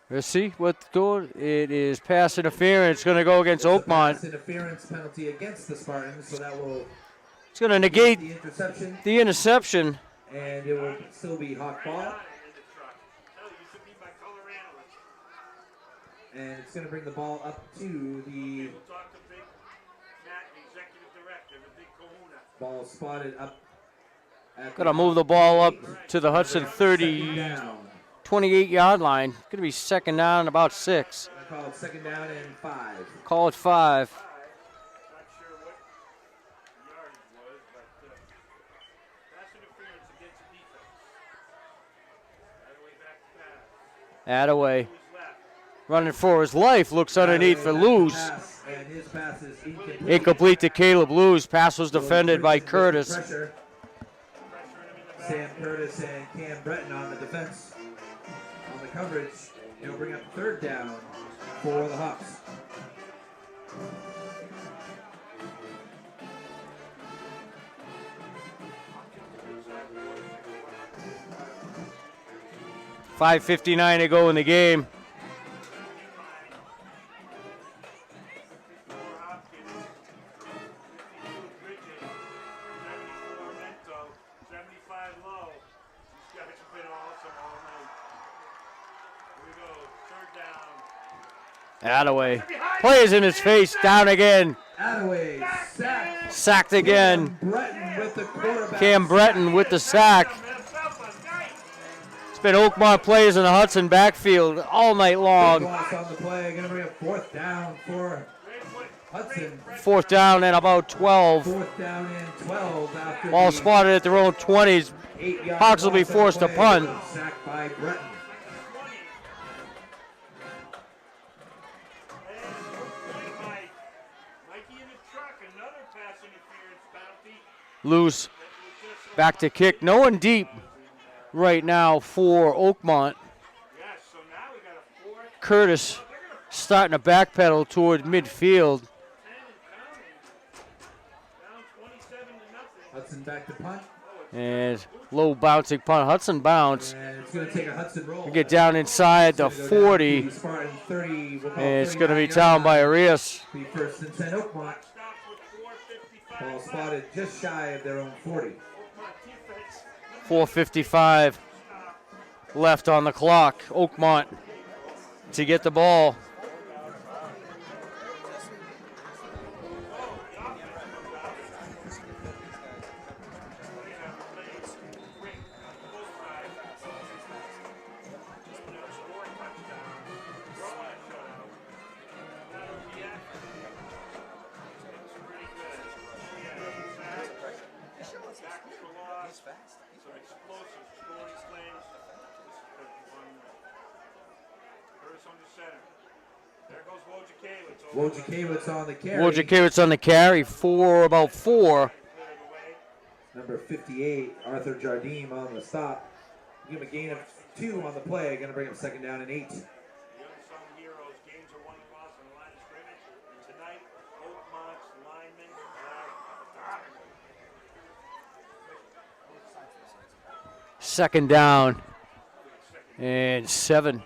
Let's see what's going. It is pass interference. Going to go against Oakmont. Pass interference penalty against the Spartans, so that will It's going to negate the interception, the interception. and it will still be hot ball. In the truck. No, you should be my color analyst. And it's going to bring the ball up to the We'll talk to Big Matt, the executive director, the big kahuna. ball spotted up. Going to move the ball up to the Hudson 30, down. 28-yard line. Going to be second down and about 6. I call it second down and 5. Call it 5. Not sure what the yardage was, but pass interference against the defense. Attaway back to pass. Attaway Who's left? running for his life. Looks underneath for Luz. Pass, and his pass is incomplete. Incomplete to Caleb Luz. Pass was defended by Curtis. Pressure. Sam Curtis and Cam Breton on the defense. On the coverage, it'll bring up third down for the Hawks. .5:59 to go in the game. 54 Hopkins, 52 Bridges, 74 Mento, 75 Low. These guys have been awesome all night. Here we go, third down. Attaway plays in his face. Down again. Attaway sacked. Sacked again. Breton with the quarterback. Cam Breton with the sack. Messed up a night. It's been Oakmont plays in the Hudson backfield all night long. Loss on the play. Going to bring a fourth down for Hudson. Fourth down and about 12. Fourth down and 12 after Ball the spotted at their own 20s. 8-yard Hawks will be loss on forced the to play. punt. Sacked by Breton. Mikey in the truck, another pass interference penalty. Loose. Back to kick. No one deep right now for Oakmont. Yes, so now we got a fourth Curtis starting to backpedal toward midfield. 10 and counting. Down 27 to nothing. Hudson back to punt. And low bouncing punt. Hudson bounce. And it's going to take a Hudson roll. Get down inside the It's gonna go down 40. to Spartan 30. We'll call And it's going to be 39 down by yards. Arias. Be first and 10 Oakmont. Stops with 4:55 Ball left. spotted just shy of their own 40. Oakmont defense. 4:55 left on the clock. Oakmont to get the ball. Wojciechowicz on the carry. Wojciechowicz on the carry for about 4. Number 58, Arthur Jardim on the stop. Give him a gain of 2 on the play. Going to bring him second down and 8. The unsung heroes, games are won and lost on the line of scrimmage. And tonight, Oakmont's linemen are Second down and 7.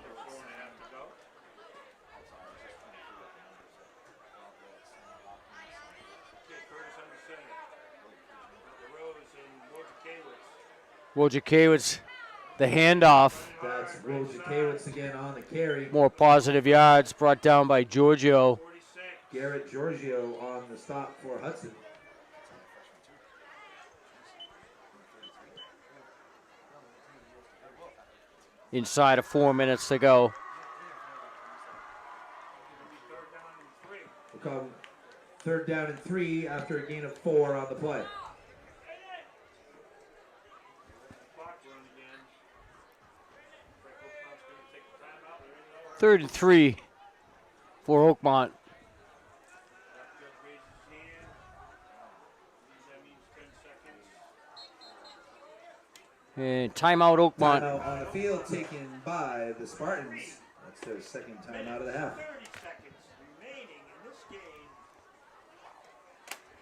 Wojciechowicz, the handoff. That's Wojciechowicz again on the carry. More positive yards brought down by Giorgio. Garrett Giorgio on the stop for Hudson. Inside of 4 minutes to go. We'll come third down and 3 after a gain of 4 on the play. Third and 3 for Oakmont. And timeout Oakmont. Timeout on the field taken by the Spartans. That's their second timeout of the half. 30 seconds remaining in this game.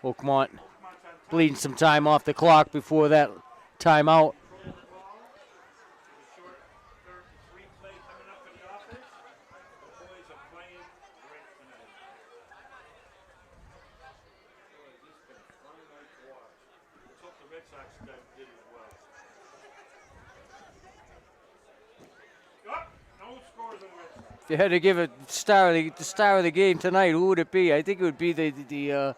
Oakmont Oakmont's on top. bleeding some time off the clock before that timeout. Control the ball. With a short third and 3 play coming up for the offense. The boys are playing great tonight. Boy, this has been a fun night to watch. Let's hope the Red Sox guys did as well. No scores on the Red Sox. If you had to give it the star of the game tonight, who would it be? I think it would be the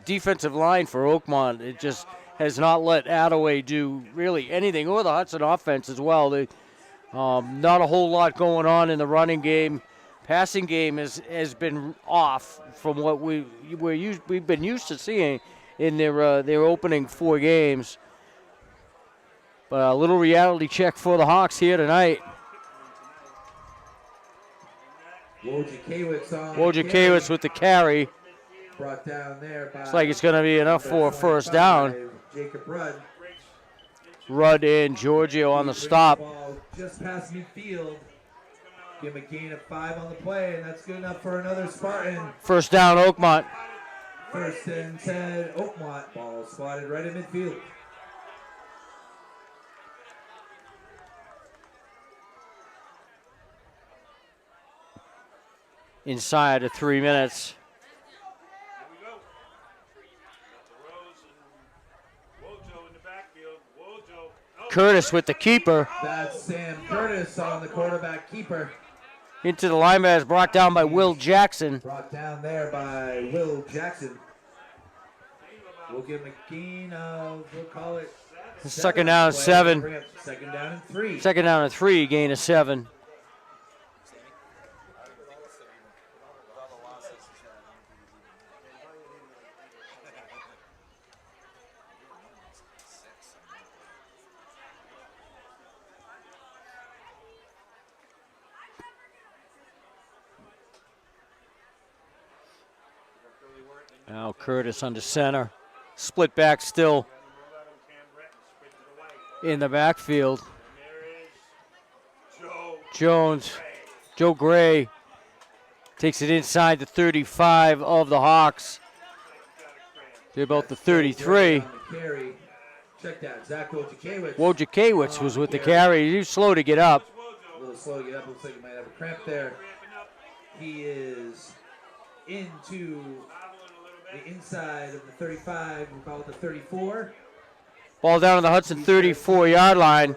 defensive line for Oakmont. It just has not let Attaway do really anything, or the Hudson offense as well. Not a whole lot going on in the running game. Passing game has been off from what we've been used to seeing in their opening 4 games. But a little reality check for the Hawks here tonight. Wojciechowicz with the carry. Brought down there by Looks like it's going to be enough for a first down. Jacob Rudd. Rudd and Giorgio on the stop. Ball just past midfield. Give him a gain of 5 on the play, and that's good enough for another Spartan. First down, Oakmont. First and 10, Oakmont. Ball spotted right in midfield. Inside of 3 minutes. Here we go. Got the Rose and Wojo in the backfield. Wojo. Oh, Curtis with the keeper. That's Sam Curtis on the quarterback keeper. Into the linebackers, brought down by Will Jackson. Brought down there by Will Jackson. We'll give him a gain of, we'll call it. Second down and 7. Bring up second down and 3. Second down and 3, gain of 7. Now Curtis under center. Split back still in the backfield. Joe Gray takes it inside the 35 of the Hawks. They're about the 33. Check that, Zach Wojciechowicz. Wojciechowicz was with the carry. He was slow to get up. A little slow to get up. Looks like he might have a cramp there. He is into the inside of the 35. We'll call it the 34. Ball down on the Hudson 34-yard line.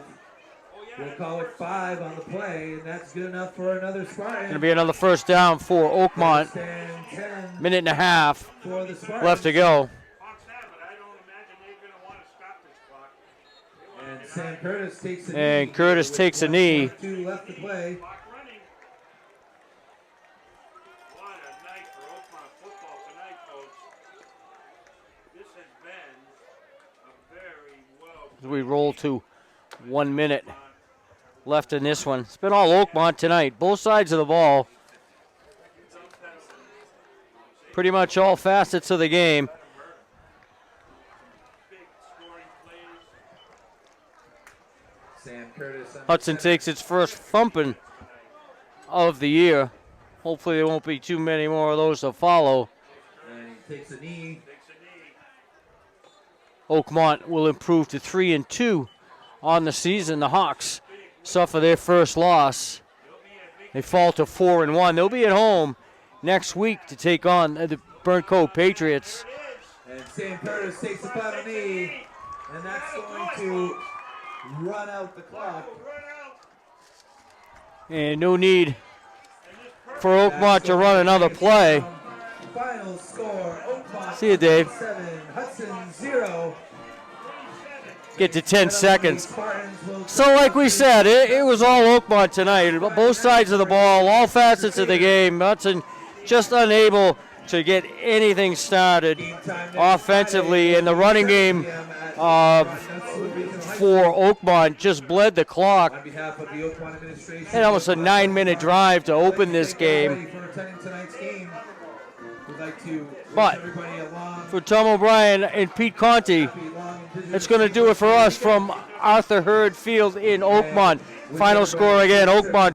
We'll call it 5 on the play, and that's good enough for another Spartan. Going to be another first down for Oakmont. Minute and a half left to go. And Sam Curtis takes a knee. And Curtis takes a knee. 2 left to play. What a night for Oakmont football tonight, folks. This has been a very well. We roll to 1 minute left in this one. It's been all Oakmont tonight. Both sides of the ball. Pretty much all facets of the game. Sam Curtis. Hudson takes its first thumping of the year. Hopefully there won't be too many more of those to follow. And he takes a knee. Oakmont will improve to 3-2 on the season. The Hawks suffer their first loss. They fall to 4-1. They'll be at home next week to take on the Burnt Cove Patriots. And Sam Curtis takes a final knee, and that's going to run out the clock. And no need for Oakmont to run another play. Final score, Oakmont See you, Dave. 7, Hudson 0. Get to 10 seconds. So like we said, it was all Oakmont tonight. Both sides of the ball, all facets of the game. Hudson just unable to get anything started offensively. And the running game for Oakmont just bled the clock. On behalf of the Oakmont administration, Had almost a 9-minute drive to open this game. for attending tonight's game. We'd like to wish But everybody a long, for Tom O'Brien and Pete Conti, happy, long, and It's going to do it for us from Arthur Hurd Field in Oakmont. Final score again, Oakmont